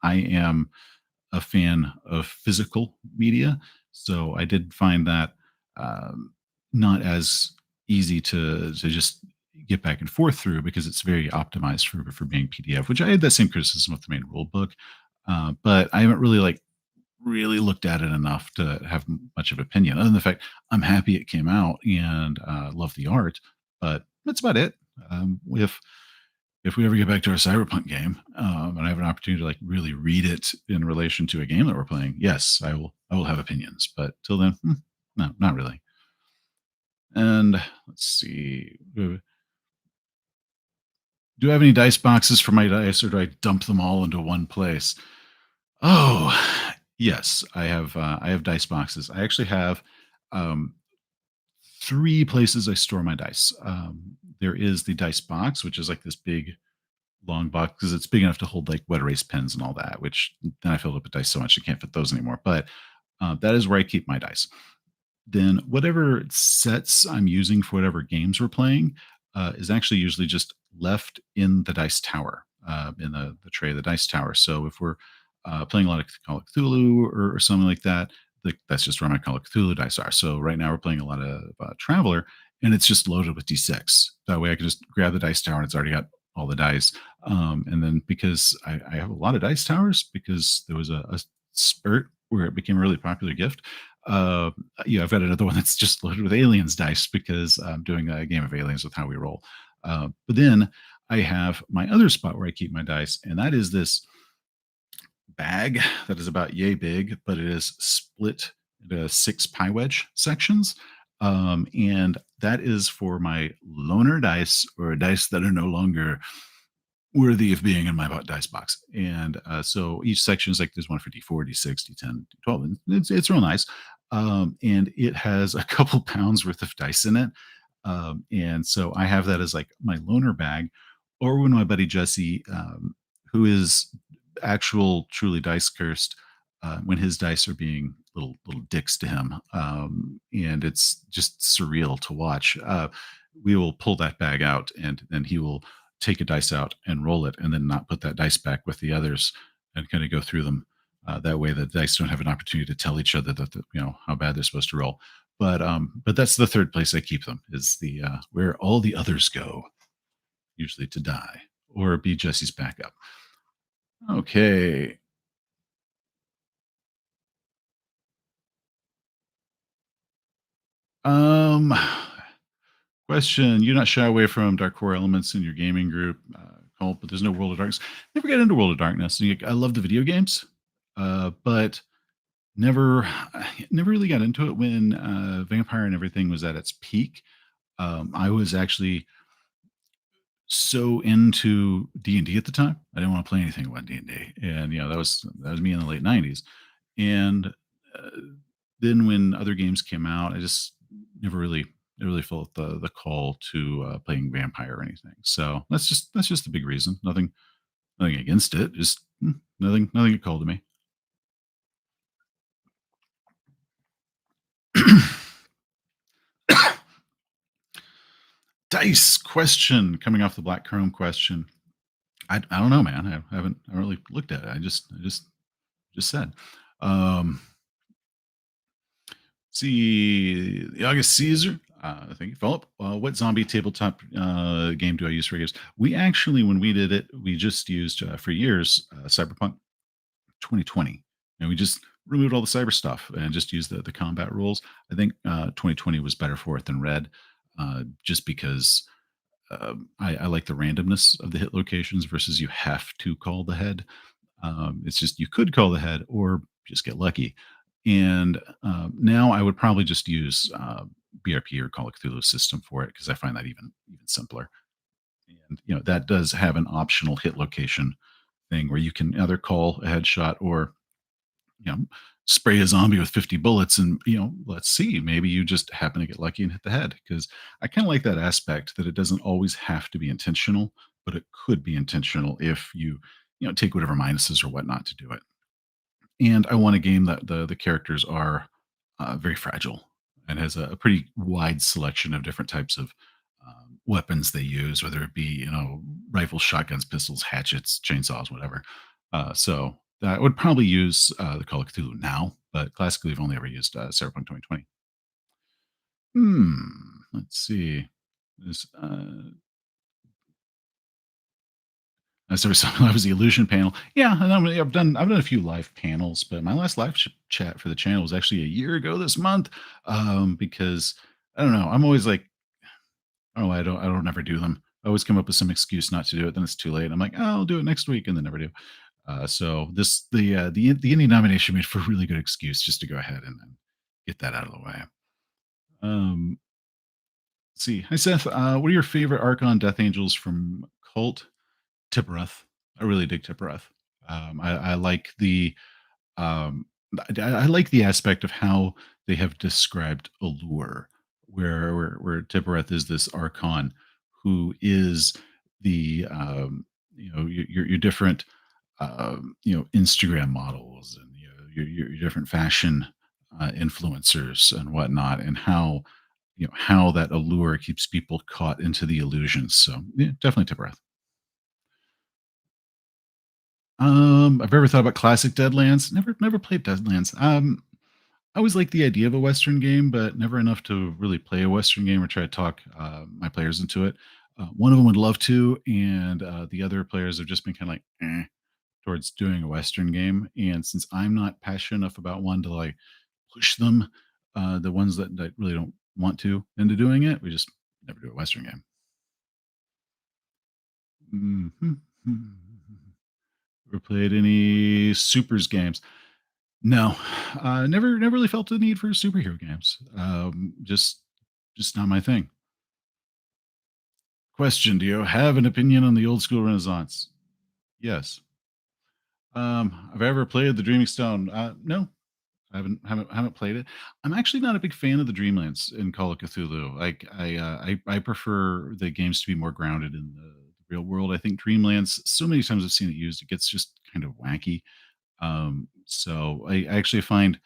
I am a fan of physical media, so I did find that um, not as easy to just get back and forth through because it's very optimized for being PDF. Which I had that same criticism with the main rule book, but I haven't really looked at it enough to have much of opinion. Other than the fact I'm happy it came out and love the art, but that's about it. If we ever get back to our cyberpunk game, and I have an opportunity to, like, really read it in relation to a game that we're playing, yes, I will have opinions. But till then, no, not really. And let's see. Do I have any dice boxes for my dice, or do I dump them all into one place? Oh, yes, I have. I have dice boxes. I actually have um, three places I store my dice. There is the dice box, which is like this big long box because it's big enough to hold, like, wet erase pens and all that. Which then I filled up with dice so much I can't fit those anymore. But that is where I keep my dice. Then whatever sets I'm using for whatever games we're playing is actually usually just left in the dice tower, in the tray of the dice tower. So if we're playing a lot of Call of Cthulhu or something like that, that's just where my Call of Cthulhu dice are. So right now we're playing a lot of Traveler, and it's just loaded with d6. That way I can just grab the dice tower and it's already got all the dice. And then because I have a lot of dice towers because there was a spurt where it became a really popular gift. Uh, I've got another one that's just loaded with aliens dice because I'm doing a game of aliens with how we roll. But then I have my other spot where I keep my dice, and that is this bag that is about yay big, but it is split into six pie wedge sections. And that is for my loner dice or dice that are no longer worthy of being in my dice box. And so each section is like there's one for D4, D6, D10, D12. And it's real nice. And it has a couple pounds worth of dice in it. And so I have that as like my loaner bag. Or when my buddy Jesse, who is actual truly dice cursed, when his dice are being little dicks to him, and it's just surreal to watch. We will pull that bag out, and then he will take a dice out and roll it, and then not put that dice back with the others, and kind of go through them. That way, the dice don't have an opportunity to tell each other that how bad they're supposed to roll. But that's the third place I keep them is the where all the others go, usually to die or be Jesse's backup. Okay. Um, Question: You not shy away from dark core elements in your gaming group, cult, but there's no World of Darkness. Never got into World of Darkness. I love the video games, but never, never really got into it when Vampire and everything was at its peak. I was actually so into D&D at the time. I didn't want to play anything about D&D, and that was me in the late '90s. And uh, then when other games came out, I just never really felt the call to playing Vampire or anything. So that's just the big reason. Nothing against it. Just nothing it called to me. Dice question coming off the Black Chrome question. I don't know, man. I haven't really looked at it. I just said. Um, See, the August Caesar. Thank you, Philip. What zombie tabletop game do I use for games? We actually, when we did it, we just used for years Cyberpunk 2020, and we just removed all the cyber stuff and just used the combat rules. I think 2020 was better for it than Red, just because I like the randomness of the hit locations versus you have to call the head. It's just you could call the head or just get lucky. And now I would probably just use BRP or Call of Cthulhu system for it because I find that even simpler. And that does have an optional hit location thing where you can either call a headshot or you know spray a zombie with 50 bullets, and let's see, maybe you just happen to get lucky and hit the head. Because I kind of like that aspect that it doesn't always have to be intentional, but it could be intentional if you take whatever minuses or whatnot to do it. And I want a game that the characters are very fragile and has a pretty wide selection of different types of weapons they use, whether it be rifles, shotguns, pistols, hatchets, chainsaws, whatever. So I would probably use the Call of Cthulhu now, but classically, I've only ever used Cyberpunk 2020. Let's see. This Sorry, so that was the illusion panel. Yeah, and I've done a few live panels, but my last live chat for the channel was actually a year ago this month. Because I don't know, I'm always like, oh, I don't ever do them. I always come up with some excuse not to do it. Then it's too late. I'm like, oh, I'll do it next week, and then never do. So the indie nomination made for a really good excuse just to go ahead and get that out of the way. Um, let's see. Hi Seth. What are your favorite Archon Death Angels from Cult? Tippereth. I really dig Tippereth. I like um, I like the aspect of how they have described Allure, where Tippereth is this archon who is the your different Instagram models and your different fashion influencers and whatnot, and how that allure keeps people caught into the illusions. So yeah, definitely Tippereth. I've ever thought about classic Deadlands. Never played Deadlands. I always like the idea of a Western game, but never enough to really play a Western game or try to talk my players into it. One of them would love to, and the other players have just been kind of like towards doing a Western game. And since I'm not passionate enough about one to like push them, the ones that really don't want to into doing it, we just never do a Western game. Mhm. Ever played any supers games? No, never really felt the need for superhero games. Just not my thing. Question: do you have an opinion on the old school Renaissance? Yes. Have I ever played the Dreaming Stone? No, I haven't played it. I'm actually not a big fan of the Dreamlands in Call of Cthulhu. Like I prefer the games to be more grounded in the real world. I think Dreamlands, so many times I've seen it used, it gets just kind of wacky. So I actually find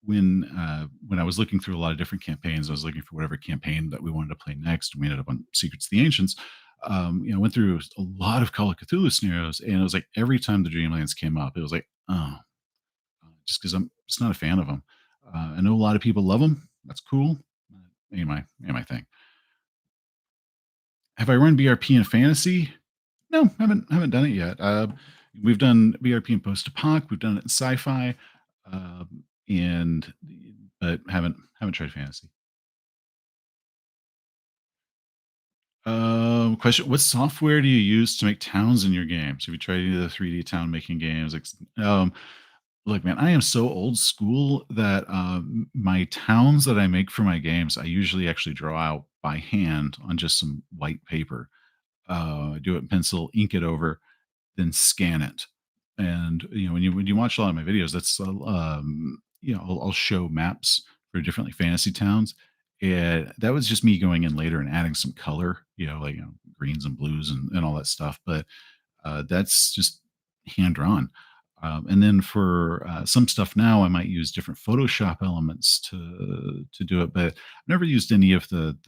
when I was looking through a lot of different campaigns, I was looking for whatever campaign that we wanted to play next. We ended up on Secrets of the Ancients. Went through a lot of Call of Cthulhu scenarios, and it was like every time the Dreamlands came up, it was like, oh, just because I'm just not a fan of them. I know a lot of people love them. That's cool. Ain't my thing. Have I run BRP in fantasy? No, haven't done it yet. We've done BRP in post-apoc. We've done it in sci-fi, and but haven't tried fantasy. Question: what software do you use to make towns in your games? Have you tried any of the 3D town making games? Look, man, I am so old school that my towns that I make for my games, I usually actually draw out by hand on just some white paper. I do it in pencil, ink it over, then scan it. And when you watch a lot of my videos, that's I'll show maps for different like fantasy towns, and that was just me going in later and adding some color, like greens and blues and all that stuff. But that's just hand drawn. And then for some stuff now, I might use different Photoshop elements to do it. But I've never used any of the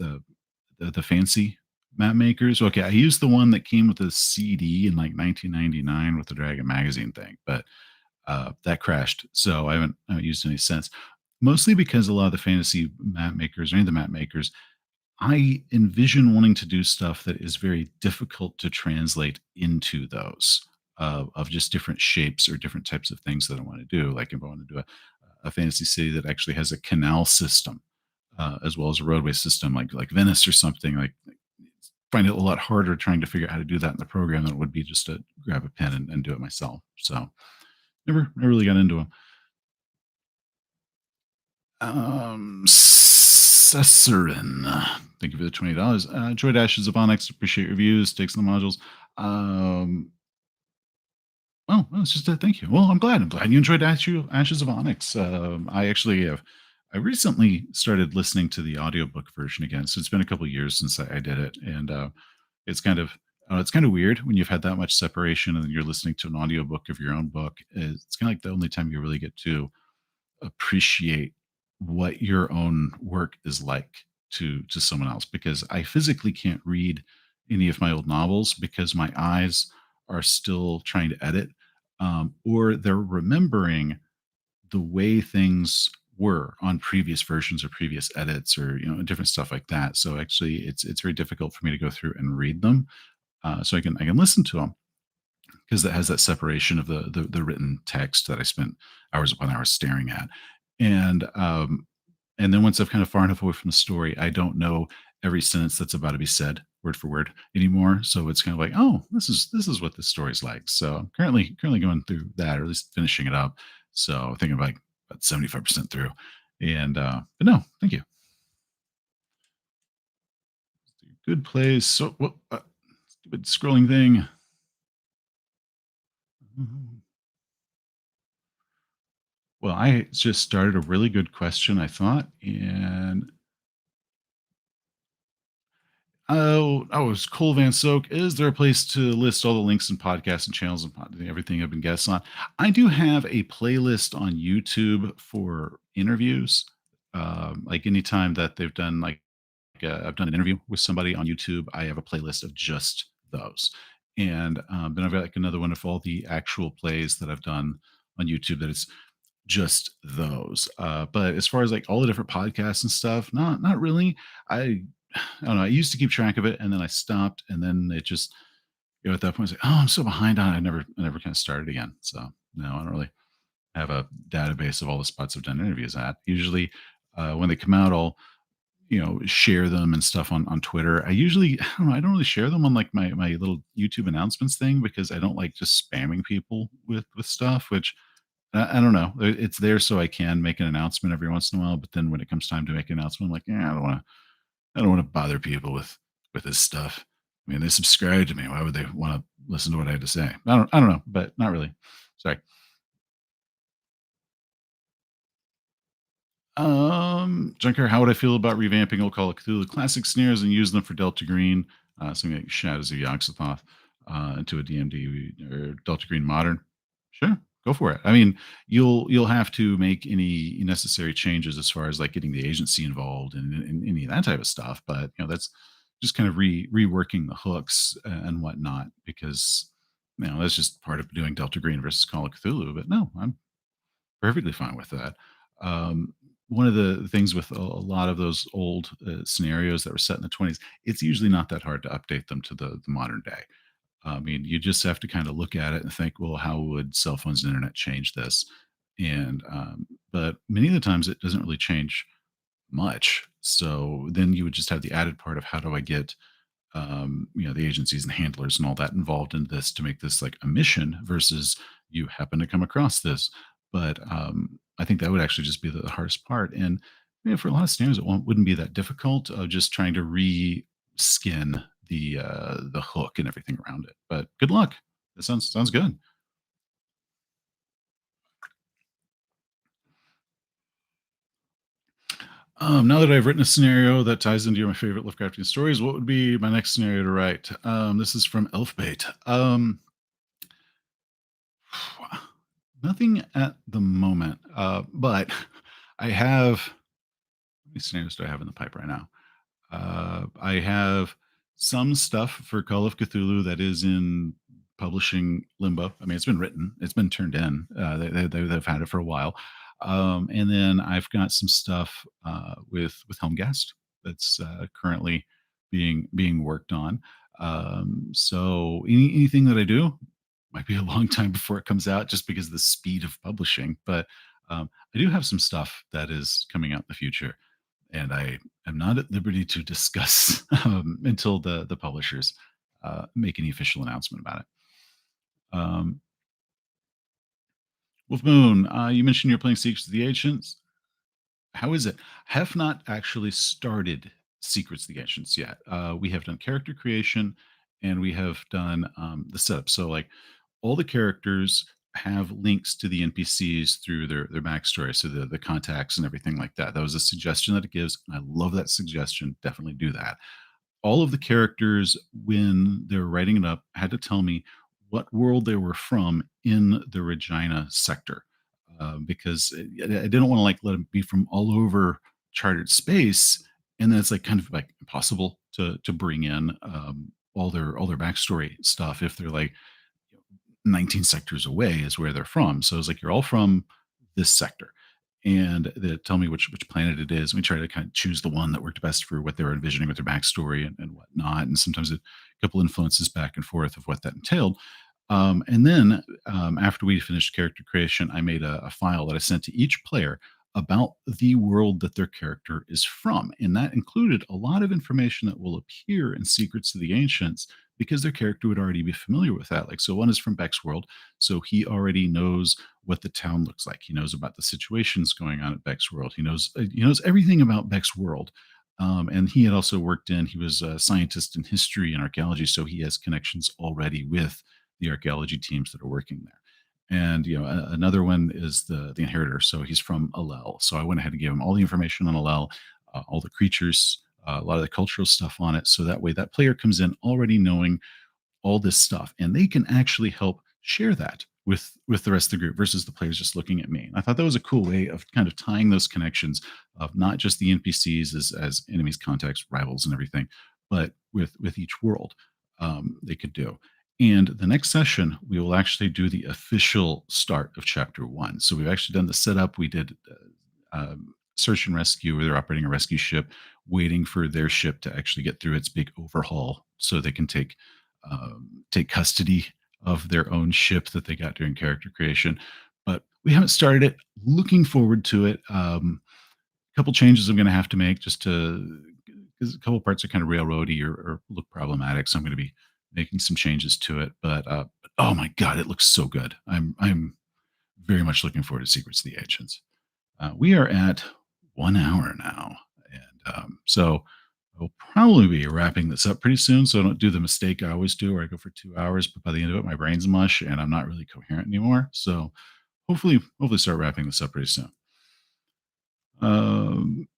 fancy map makers. Okay, I used the one that came with a CD in like 1999 with the Dragon magazine thing, but that crashed, so I haven't used any since. Mostly because a lot of the fantasy map makers, or any of the map makers, I envision wanting to do stuff that is very difficult to translate into those of just different shapes or different types of things that I want to do. Like if I want to do a fantasy city that actually has a canal system as well as a roadway system, like Venice or something. Like find it a lot harder trying to figure out how to do that in the program than it would be just to grab a pen and do it myself. So never really got into them. Cessarin. Thank you for the $20. Enjoyed Ashes of Onyx. Appreciate your views, takes on the modules. Well, it's just a thank you. Well, I'm glad you enjoyed Ashes of Onyx. I actually have. I recently started listening to the audiobook version again, so it's been a couple years since I did it, and it's kind of it's kind of weird when you've had that much separation and then you're listening to an audiobook of your own book. It's kind of like the only time you really get to appreciate what your own work is like to someone else, because I physically can't read any of my old novels because my eyes are still trying to edit, or they're remembering the way things were on previous versions or previous edits, or different stuff like that. So actually it's very difficult for me to go through and read them, so I can listen to them because that has that separation of the written text that I spent hours upon hours staring at. And um and then once I've kind of far enough away from the story, I don't know every sentence that's about to be said word for word anymore. So it's kind of like, oh, this is what this story's like. So I'm currently going through that, or at least finishing it up. So I think I'm like about 75% through. And but no, thank you. Good plays. So what stupid scrolling thing. Well, I just started a really good question, I thought, and it's Cole Van Soak. Is there a place to list all the links and podcasts and channels and everything I've been guests on? I do have a playlist on YouTube for interviews. Like anytime that they've done I've done an interview with somebody on YouTube, I have a playlist of just those. And then I've got like another one of all the actual plays that I've done on YouTube that is just those. But as far as like all the different podcasts and stuff, not really. I don't know. I used to keep track of it, and then I stopped, and then it just at that point, I was like, oh, I'm so behind on it. I never kind of started again. So no, I don't really have a database of all the spots I've done interviews at. Usually, when they come out, share them and stuff on Twitter. I don't know, I don't really share them on like my little YouTube announcements thing because I don't like just spamming people with stuff, which I don't know. It's there so I can make an announcement every once in a while, but then when it comes time to make an announcement, I'm like, yeah, I don't want to bother people with this stuff. I mean, they subscribe to me. Why would they want to listen to what I had to say? I don't know, but not really. Sorry. Junker, how would I feel about revamping old Call of Cthulhu classic snares and use them for Delta Green, something like Shadows of Yogg-Sothoth, into a DMD or Delta Green Modern? Sure, go for it. I mean, you'll have to make any necessary changes as far as like getting the agency involved and any of that type of stuff. But that's just kind of reworking the hooks and whatnot because that's just part of doing Delta Green versus Call of Cthulhu. But no, I'm perfectly fine with that. One of the things with a lot of those old scenarios that were set in the 20s, it's usually not that hard to update them to the modern day. I mean, you just have to kind of look at it and think, well, how would cell phones and internet change this? And but many of the times it doesn't really change much. So then you would just have the added part of how do I get the agencies and handlers and all that involved in this to make this like a mission versus you happen to come across this. But I think that would actually just be the hardest part. And for a lot of scenarios, wouldn't be that difficult. Just trying to re-skin the hook and everything around it. But good luck. That sounds good. Now that I've written a scenario that ties into my favorite Lovecraftian stories, what would be my next scenario to write? This is from Elfbait. Nothing at the moment, but I have. How many scenarios do I have in the pipe right now? I have some stuff for Call of Cthulhu that is in publishing limbo. I mean, it's been written, it's been turned in. They've had it for a while, and then I've got some stuff with Helmgast that's currently being worked on. So anything that I do might be a long time before it comes out, just because of the speed of publishing. But I do have some stuff that is coming out in the future and I am not at liberty to discuss until the publishers make any official announcement about it. Um, Wolf Moon, you mentioned you're playing Secrets of the Ancients. How is it? Have not actually started Secrets of the Ancients yet. We have done character creation and we have done the setup. So, like, all the characters have links to the NPCs through their backstory, so the contacts and everything like that. That was a suggestion that it gives, and I love that suggestion. Definitely do that. All of the characters, when they're writing it up, had to tell me what world they were from in the Regina sector, because I didn't want to like let them be from all over chartered space, and then it's like kind of like impossible to bring in all their backstory stuff if they're like 19 sectors away is where they're from. So it's like you're all from this sector, and they tell me which planet it is. We try to kind of choose the one that worked best for what they were envisioning with their backstory and whatnot. And sometimes a couple influences back and forth of what that entailed. And then after we finished character creation, I made a file that I sent to each player about the world that their character is from. And that included a lot of information that will appear in Secrets of the Ancients because their character would already be familiar with that. Like, so one is from Beck's world. So he already knows what the town looks like. He knows about the situations going on at Beck's world. He knows everything about Beck's world. And he had also worked in, he was a scientist in history and archaeology. So he has connections already with the archaeology teams that are working there. And another one is the inheritor. So he's from Alel. So I went ahead and gave him all the information on Alel, all the creatures, a lot of the cultural stuff on it. So that way, that player comes in already knowing all this stuff, and they can actually help share that with the rest of the group versus the players just looking at me. And I thought that was a cool way of kind of tying those connections of not just the NPCs as enemies, contacts, rivals, and everything, but with each world they could do. And the next session, we will actually do the official start of chapter one. So we've actually done the setup. We did search and rescue, where they're operating a rescue ship, waiting for their ship to actually get through its big overhaul, so they can take custody of their own ship that they got during character creation. But we haven't started it. Looking forward to it. couple changes I'm going to have to make just to because a couple parts are kind of railroady or look problematic. So I'm going to be making some changes to it. But oh my god, it looks so good. I'm very much looking forward to Secrets of the Ancients. We are at 1 hour now, and so I'll probably be wrapping this up pretty soon. So I don't do the mistake I always do, where I go for 2 hours, but by the end of it, my brain's mush and I'm not really coherent anymore. So hopefully start wrapping this up pretty soon. Um,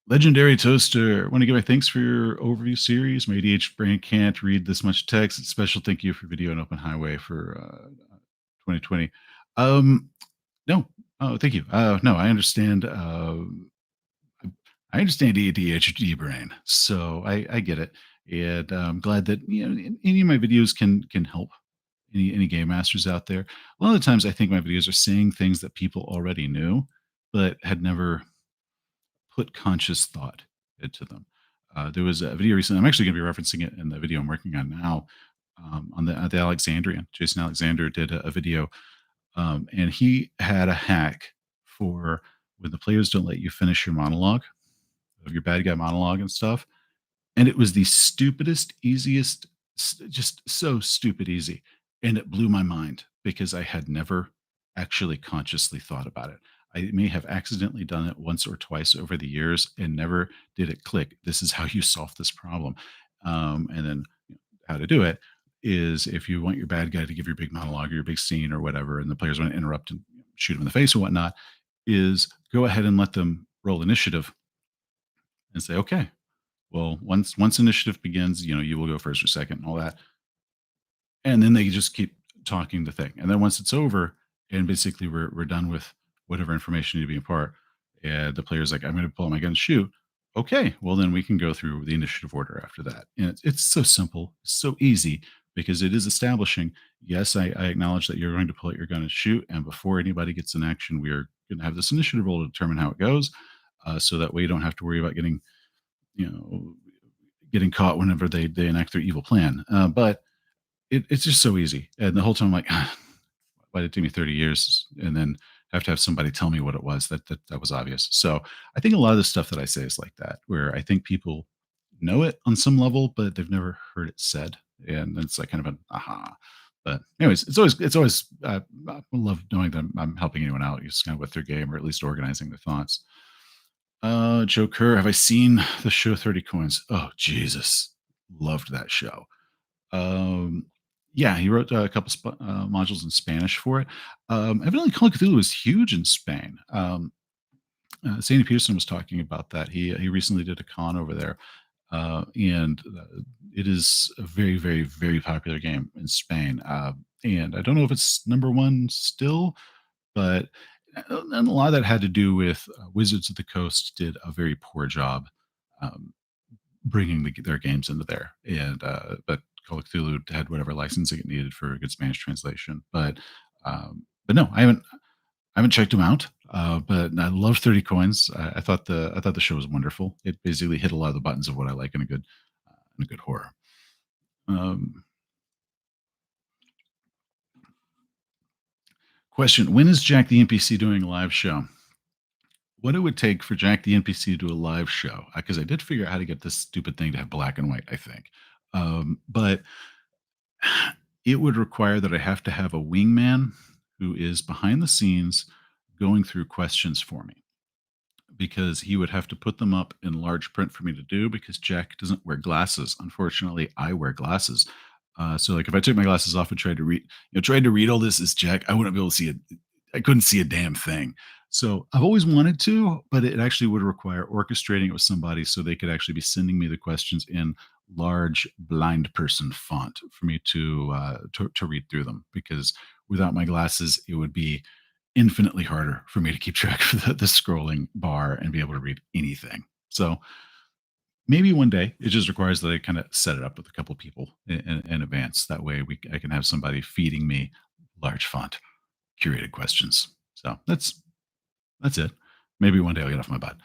Legendary Toaster, want to give my thanks for your overview series. My ADHD brain can't read this much text. Special thank you for video and Open Highway for 2020. Um, no, oh, thank you. No, I understand. I understand ADHD brain, so I get it, and I'm glad that any of my videos can help any game masters out there. A lot of the times, I think my videos are saying things that people already knew, but had never put conscious thought into them. There was a video recently. I'm actually going to be referencing it in the video I'm working on now. On the Alexandrian, Jason Alexander did a video, and he had a hack for when the players don't let you finish your monologue of your bad guy monologue and stuff. And it was the stupidest, easiest, just so stupid easy. And it blew my mind because I had never actually consciously thought about it. I may have accidentally done it once or twice over the years and never did it click. This is how you solve this problem. And then how to do it is if you want your bad guy to give your big monologue or your big scene or whatever, and the players want to interrupt and shoot him in the face or whatnot, is go ahead and let them roll initiative and say, okay, well, once initiative begins, you will go first or second and all that. And then they just keep talking the thing. And then once it's over, and basically we're done with whatever information need to be apart, and the player's like, I'm going to pull out my gun and shoot. Okay, well then we can go through the initiative order after that. And it's so simple, so easy because it is establishing. Yes, I acknowledge that you're going to pull out your gun and shoot, and before anybody gets in action, we are going to have this initiative roll to determine how it goes, so that way you don't have to worry about you know getting caught whenever they enact their evil plan. But it's just so easy. And the whole time I'm like, why did it take me 30 years and then have to have somebody tell me what it was? That was obvious. So I think a lot of the stuff that I say is like that, where I think people know it on some level, but they've never heard it said. And it's like kind of an aha. But anyways, it's always I love knowing that I'm helping anyone out, just kind of with their game or at least organizing their thoughts. Joe Kerr, have I seen the show 30 Coins? Oh, Jesus. Loved that show. Um, yeah, he wrote a couple modules in Spanish for it. Evidently, Call of Cthulhu was huge in Spain. Sandy Peterson was talking about that. He recently did a con over there, and it is a very, very, very popular game in Spain. And I don't know if it's number one still, but and a lot of that had to do with Wizards of the Coast did a very poor job um, bringing their games into there, and but Call of Cthulhu had whatever licensing it needed for a good Spanish translation. But no, I haven't checked them out. But I love 30 Coins. I thought the show was wonderful. It basically hit a lot of the buttons of what I like in a good horror. Um, Question: when is Jack the NPC doing a live show? What it would take for Jack the NPC to do a live show, because I did figure out how to get this stupid thing to have black and white, I think. But it would require that I have to have a wingman who is behind the scenes going through questions for me because he would have to put them up in large print for me to do because Jack doesn't wear glasses. Unfortunately, I wear glasses. So like if I took my glasses off and tried to read all this as Jack, I wouldn't be able to see it. I couldn't see a damn thing. So I've always wanted to, but it actually would require orchestrating it with somebody so they could actually be sending me the questions in large blind person font for me to read through them. Because without my glasses, it would be infinitely harder for me to keep track of the scrolling bar and be able to read anything. So maybe one day it just requires that I kind of set it up with a couple people in advance. That way I can have somebody feeding me large font curated questions. So that's it. Maybe one day I'll get off my butt.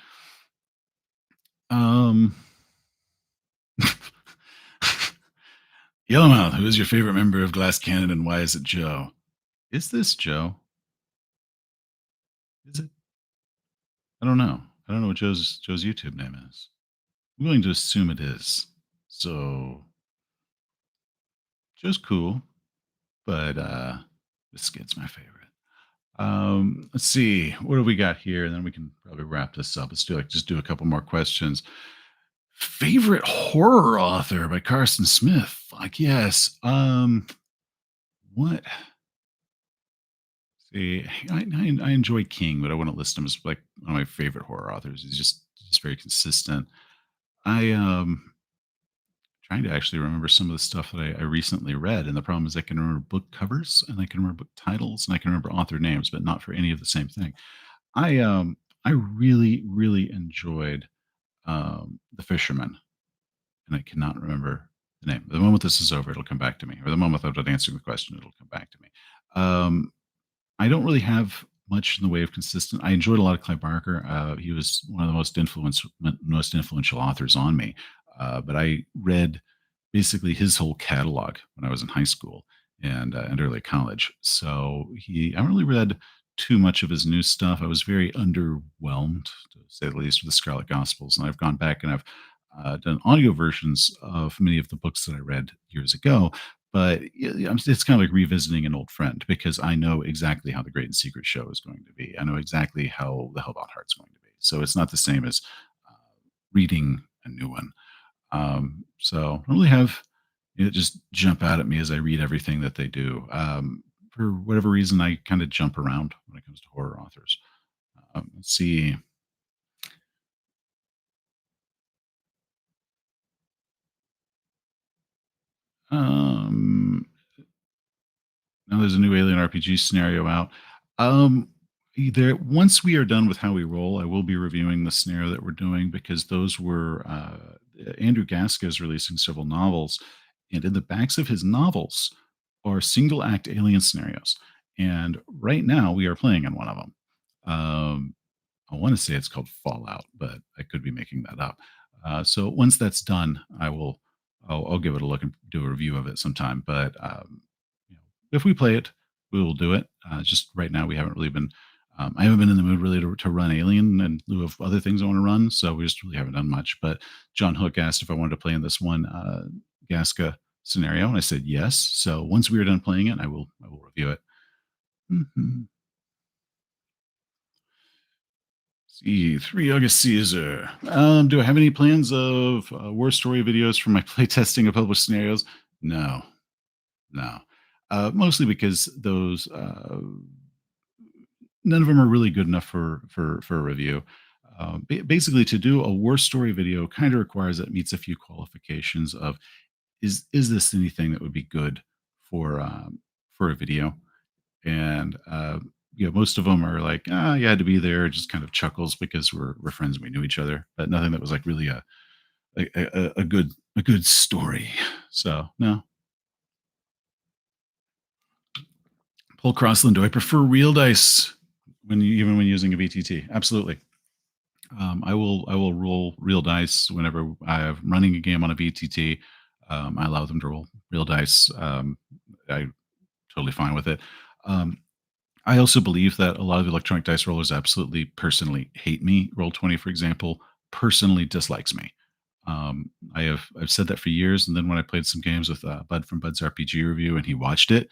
Um, Yellowmouth, who is your favorite member of Glass Cannon and why is it Joe? Is this Joe? Is it? I don't know. I don't know what Joe's YouTube name is. I'm willing to assume it is. So Joe's cool, but this skid's my favorite. Let's see. What do we got here? And then we can probably wrap this up. Let's do like just do a couple more questions. Favorite horror author by Carson Smith. Fuck yes. What? See, I enjoy King, but I wouldn't list him as like one of my favorite horror authors. He's very consistent. I trying to actually remember some of the stuff that I recently read, and the problem is I can remember book covers and I can remember book titles and I can remember author names, but not for any of the same thing. I really enjoyed The Fisherman, and I cannot remember the name. The moment this is over, it'll come back to me, or the moment I'm done answering the question, it'll come back to me. Um, I don't really have much in the way of consistent. I enjoyed a lot of Clive Barker. He was one of the most influential authors on me. But I read basically his whole catalog when I was in high school and early college. So I haven't really read too much of his new stuff. I was very underwhelmed, to say the least, with the Scarlet Gospels, and I've gone back and I've done audio versions of many of the books that I read years ago, but it's kind of like revisiting an old friend because I know exactly how the Great and Secret Show is going to be. I know exactly how the Hellbound Heart's going to be. So it's not the same as uh, reading a new one. So I don't really have it just jump out at me as I read everything that they do. For whatever reason, I kind of jump around when it comes to horror authors. Let's see. Um, Now there's a new Alien RPG scenario out. Either once we are done with how we roll, I will be reviewing the scenario that we're doing because those were Andrew Gasca is releasing several novels, and in the backs of his novels are single act alien scenarios. And right now we are playing in one of them. Um, I want to say it's called Fallout, but I could be making that up. So once that's done, I'll give it a look and do a review of it sometime. But you know, if we play it, we will do it. Just right now, we haven't really been. I haven't been in the mood really to run Alien in lieu of other things I want to run, so we just really haven't done much. But John Hook asked if I wanted to play in this one Gasca scenario, and I said yes. So once we are done playing it, I will review it. Mhm. See, Three August Caesar. Do I have any plans of war story videos for my playtesting of published scenarios? No, no. Mostly because those none of them are really good enough for a review. Basically, to do a war story video kind of requires it meets a few qualifications of is this anything that would be good for a video? And most of them are like, ah, you had to be there, just kind of chuckles because we're friends and we knew each other, but nothing that was like really a good story. So no. Paul Crossland, do I prefer real dice even when using a VTT? Absolutely. I will roll real dice whenever I'm running a game on a VTT. I allow them to roll real dice. I totally fine with it. Um, I also believe that a lot of the electronic dice rollers absolutely personally hate me. Roll 20, for example, personally dislikes me. I've said that for years, and then when I played some games with Bud from Bud's RPG Review, and he watched it,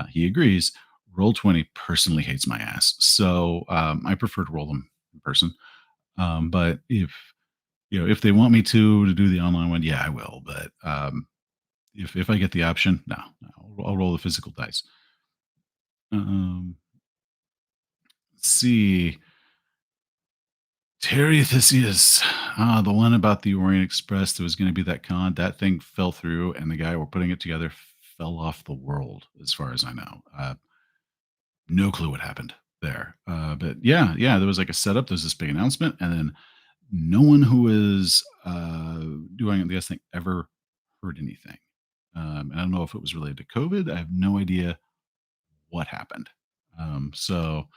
he agrees. Roll 20 personally hates my ass, so I prefer to roll them in person. But if they want me to do the online one, yeah, I will. But if I get the option, no, I'll roll the physical dice. Um, let's see. Terry Theseus, the one about the Orient Express that was going to be that con. That thing fell through, and the guy we're putting it together fell off the world, as far as I know. No clue what happened there. But yeah, there was like a setup. There's this big announcement, and then no one who is doing the thing ever heard anything. And I don't know if it was related to COVID. I have no idea what happened. So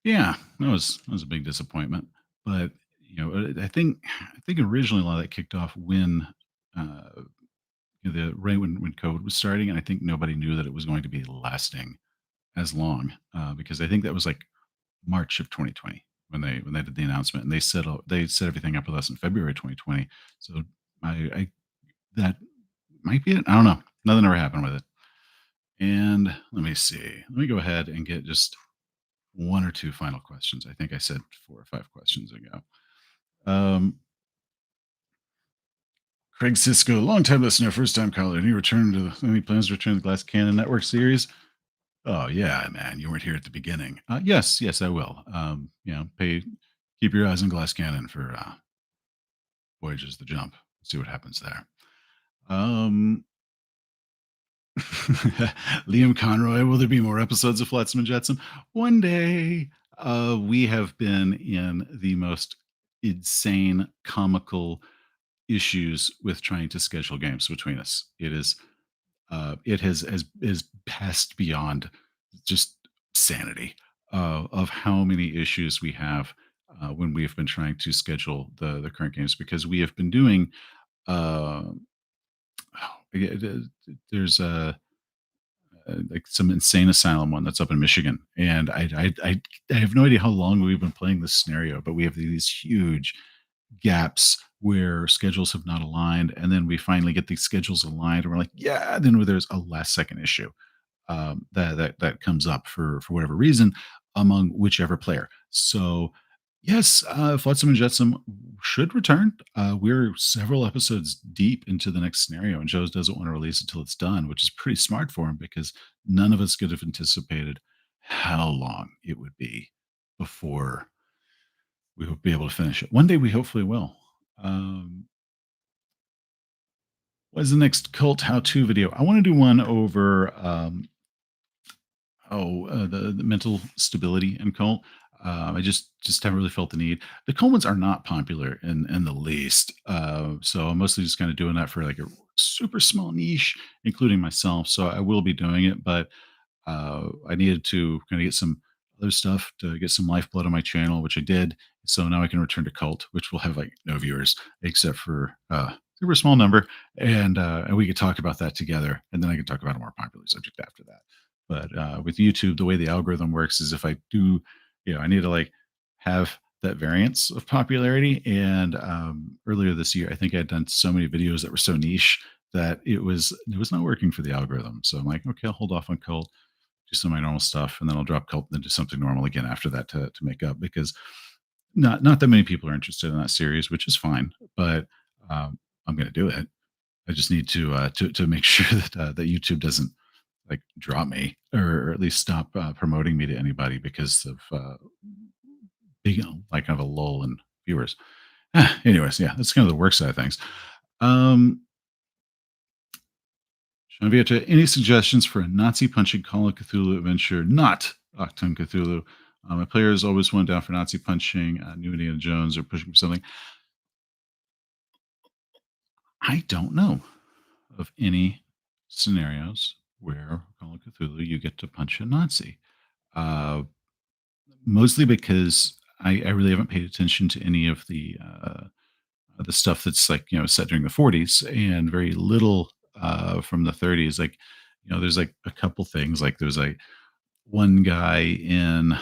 yeah, that was a big disappointment. But I think originally a lot of that kicked off when the right when COVID was starting, and I think nobody knew that it was going to be lasting as long because I think that was like March of 2020 when they did the announcement, and they set everything up with us in February 2020. So I that might be it. I don't know. Nothing ever happened with it. And let me see. Let me go ahead and get just one or two final questions. I think I said 4 or 5 questions ago. Um, Craig Cisco, longtime listener, first time caller. Any plans to return to the Glass Cannon Network series? Oh yeah, man, you weren't here at the beginning. Yes, yes, I will. Keep your eyes on Glass Cannon for Voyages the Jump. See what happens there. Um, Liam Conroy, will there be more episodes of Flotsam and Jetsam? One day. We have been in the most insane comical issues with trying to schedule games between us. It has is past beyond just sanity of how many issues we have when we have been trying to schedule the current games, because we have been doing uh, there's like some insane asylum one that's up in Michigan, and I have no idea how long we've been playing this scenario, but we have these huge gaps where schedules have not aligned, and then we finally get these schedules aligned, and we're like, yeah. Then there's a last second issue that comes up for whatever reason among whichever player. So yes, Flotsam and Jetsam should return. We're several episodes deep into the next scenario, and Joe's doesn't want to release it till it's done, which is pretty smart for him because none of us could have anticipated how long it would be before we will be able to finish it. One day we hopefully will. Um, what is the next cult how-to video? I want to do one over the mental stability in cult. I just haven't really felt the need. The cult ones are not popular in the least. So I'm mostly just kind of doing that for like a super small niche, including myself. So I will be doing it, but I needed to kind of get some other stuff to get some lifeblood on my channel, which I did. So now I can return to cult, which will have like no viewers except for super small number, and we could talk about that together, and then I can talk about a more popular subject after that. But with YouTube, the way the algorithm works is if I do, I need to like have that variance of popularity. And earlier this year, I think I had done so many videos that were so niche that it was not working for the algorithm. So I'm like, okay, I'll hold off on cult, do some of my normal stuff, and then I'll drop cult and then do something normal again after that to make up, because not that many people are interested in that series, which is fine. But I'm going to do it. I just need to make sure that YouTube doesn't like drop me, or at least stop promoting me to anybody because of big, like kind of a lull in viewers. Anyways, yeah, that's kind of the work side of things. Um, Shanvieta, any suggestions for a Nazi punching Call of Cthulhu adventure, not Octung Cthulhu? My players always went down for Nazi punching, New Indiana Jones, or pushing for something. I don't know of any scenarios where Call of Cthulhu you get to punch a Nazi. Uh, Mostly because I really haven't paid attention to any of the stuff that's like set during the 40s, and very little from the 30s. Like there's like a couple things. Like there's like one guy in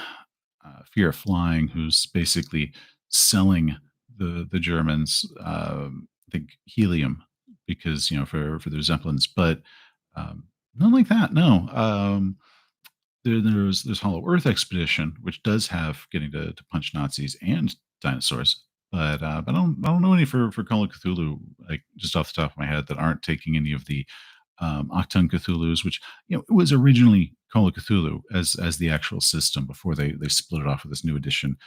Fear of Flying who's basically selling the Germans I think helium, because for their zeppelins, but nothing like that. No. There's Hollow Earth Expedition, which does have getting to punch Nazis and dinosaurs, but I don't know any for Call of Cthulhu, like just off the top of my head, that aren't taking any of the Octung Cthulhu's, which it was originally Call of Cthulhu as the actual system before they split it off with this new edition,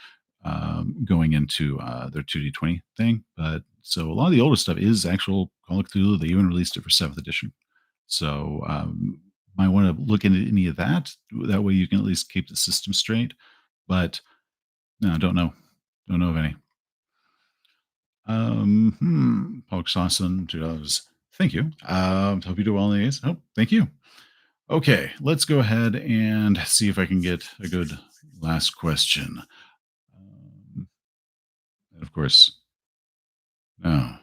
going into their 2D20 thing. But so a lot of the older stuff is actual Call of Cthulhu. They even released it for 7th edition. So might want to look into any of that. That way you can at least keep the system straight. But no, don't know of any. Polk Sawson, $2. Thank you. Hope you do well in these. Oh, thank you. Okay, let's go ahead and see if I can get a good last question. And of course, no,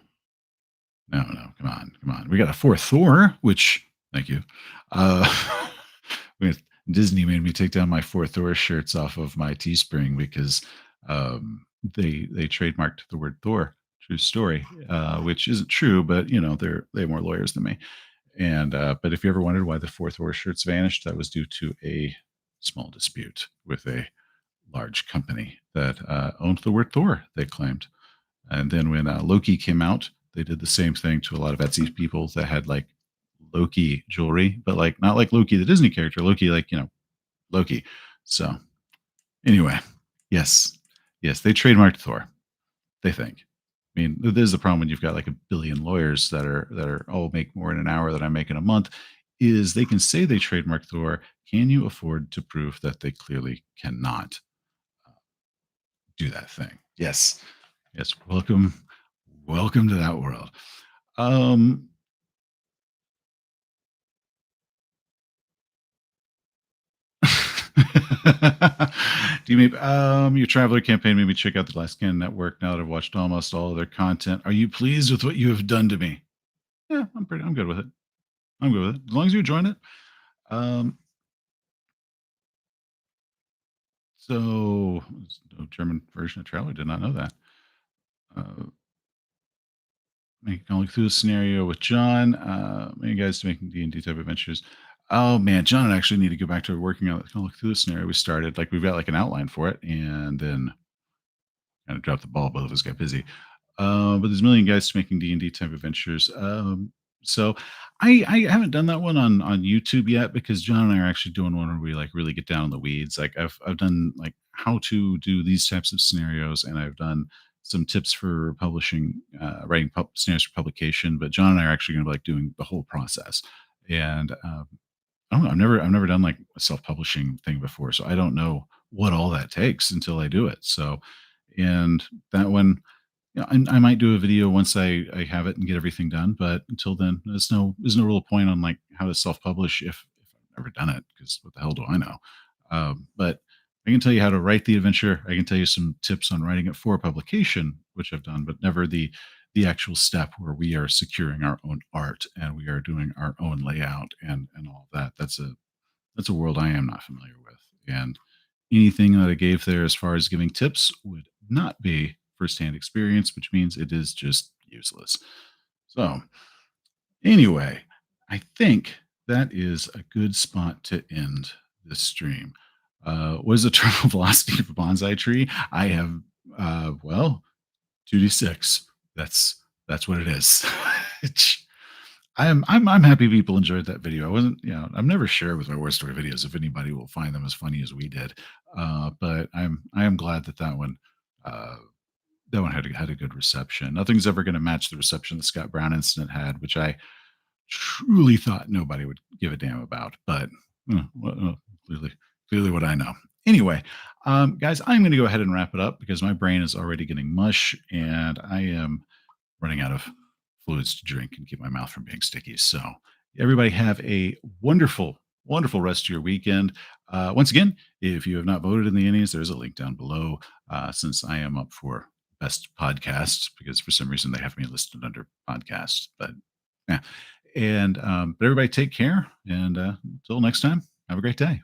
no, come on. We got a fourth Thor, which thank you. Uh, with Disney made me take down my four Thor shirts off of my Teespring because They trademarked the word Thor. True story, which isn't true, but they have more lawyers than me. And but if you ever wondered why the fourth Thor shirts vanished, that was due to a small dispute with a large company that owned the word Thor. They claimed, and then when Loki came out, they did the same thing to a lot of Etsy people that had like Loki jewelry, but like not like Loki the Disney character, Loki like Loki. So anyway, yes, yes, they trademarked Thor. They think. I mean, there's the problem when you've got like a billion lawyers that are all make more in an hour than I make in a month. Is they can say they trademarked Thor. Can you afford to prove that they clearly cannot do that thing? Yes, yes. Welcome to that world. Um, do you maybe your traveler campaign made me check out the Last Scan Network now that I've watched almost all of their content. Are you pleased with what you have done to me? Yeah, I'm good with it. I'm good with it. As long as you join it. Um, so it's no German version of Traveler. Did not know that. Going through the scenario with John. You guys making D&D type adventures. Oh man, John and I actually need to go back to working on kind of look through the scenario we started. Like we've got like an outline for it, and then kind of dropped the ball. Both of us got busy. But there's a million guys making D&D type adventures. So I haven't done that one on YouTube yet because John and I are actually doing one where we like really get down in the weeds. Like I've done like how to do these types of scenarios, and I've done some tips for publishing, writing scenarios for publication. But John and I are actually going to be like doing the whole process. And I don't know. I've never done like a self-publishing thing before, so I don't know what all that takes until I do it. So, and that one, I might do a video once I have it and get everything done. But until then, there's no real point on like how to self-publish if I've never done it because what the hell do I know? But I can tell you how to write the adventure. I can tell you some tips on writing it for publication, which I've done, but never the actual step where we are securing our own art and we are doing our own layout and all of that. That's a world I am not familiar with. And anything that I gave there as far as giving tips would not be firsthand experience, which means it is just useless. So, anyway, I think that is a good spot to end this stream. What is the terminal velocity of a bonsai tree? I have, well, 2d6. That's what it is. I'm happy people enjoyed that video. I wasn't, I'm never sure with my war story videos if anybody will find them as funny as we did. But I am glad uh, that one had a good reception. Nothing's ever going to match the reception the Scott Brown incident had, which I truly thought nobody would give a damn about. But clearly, clearly, what I know. Anyway, guys, I'm going to go ahead and wrap it up because my brain is already getting mush, and I am running out of fluids to drink and keep my mouth from being sticky. So, everybody have a wonderful, wonderful rest of your weekend. Once again, if you have not voted in the Ennies, there's a link down below. Since I am up for best podcast, because for some reason they have me listed under podcast. But yeah, and but everybody take care, and until next time, have a great day.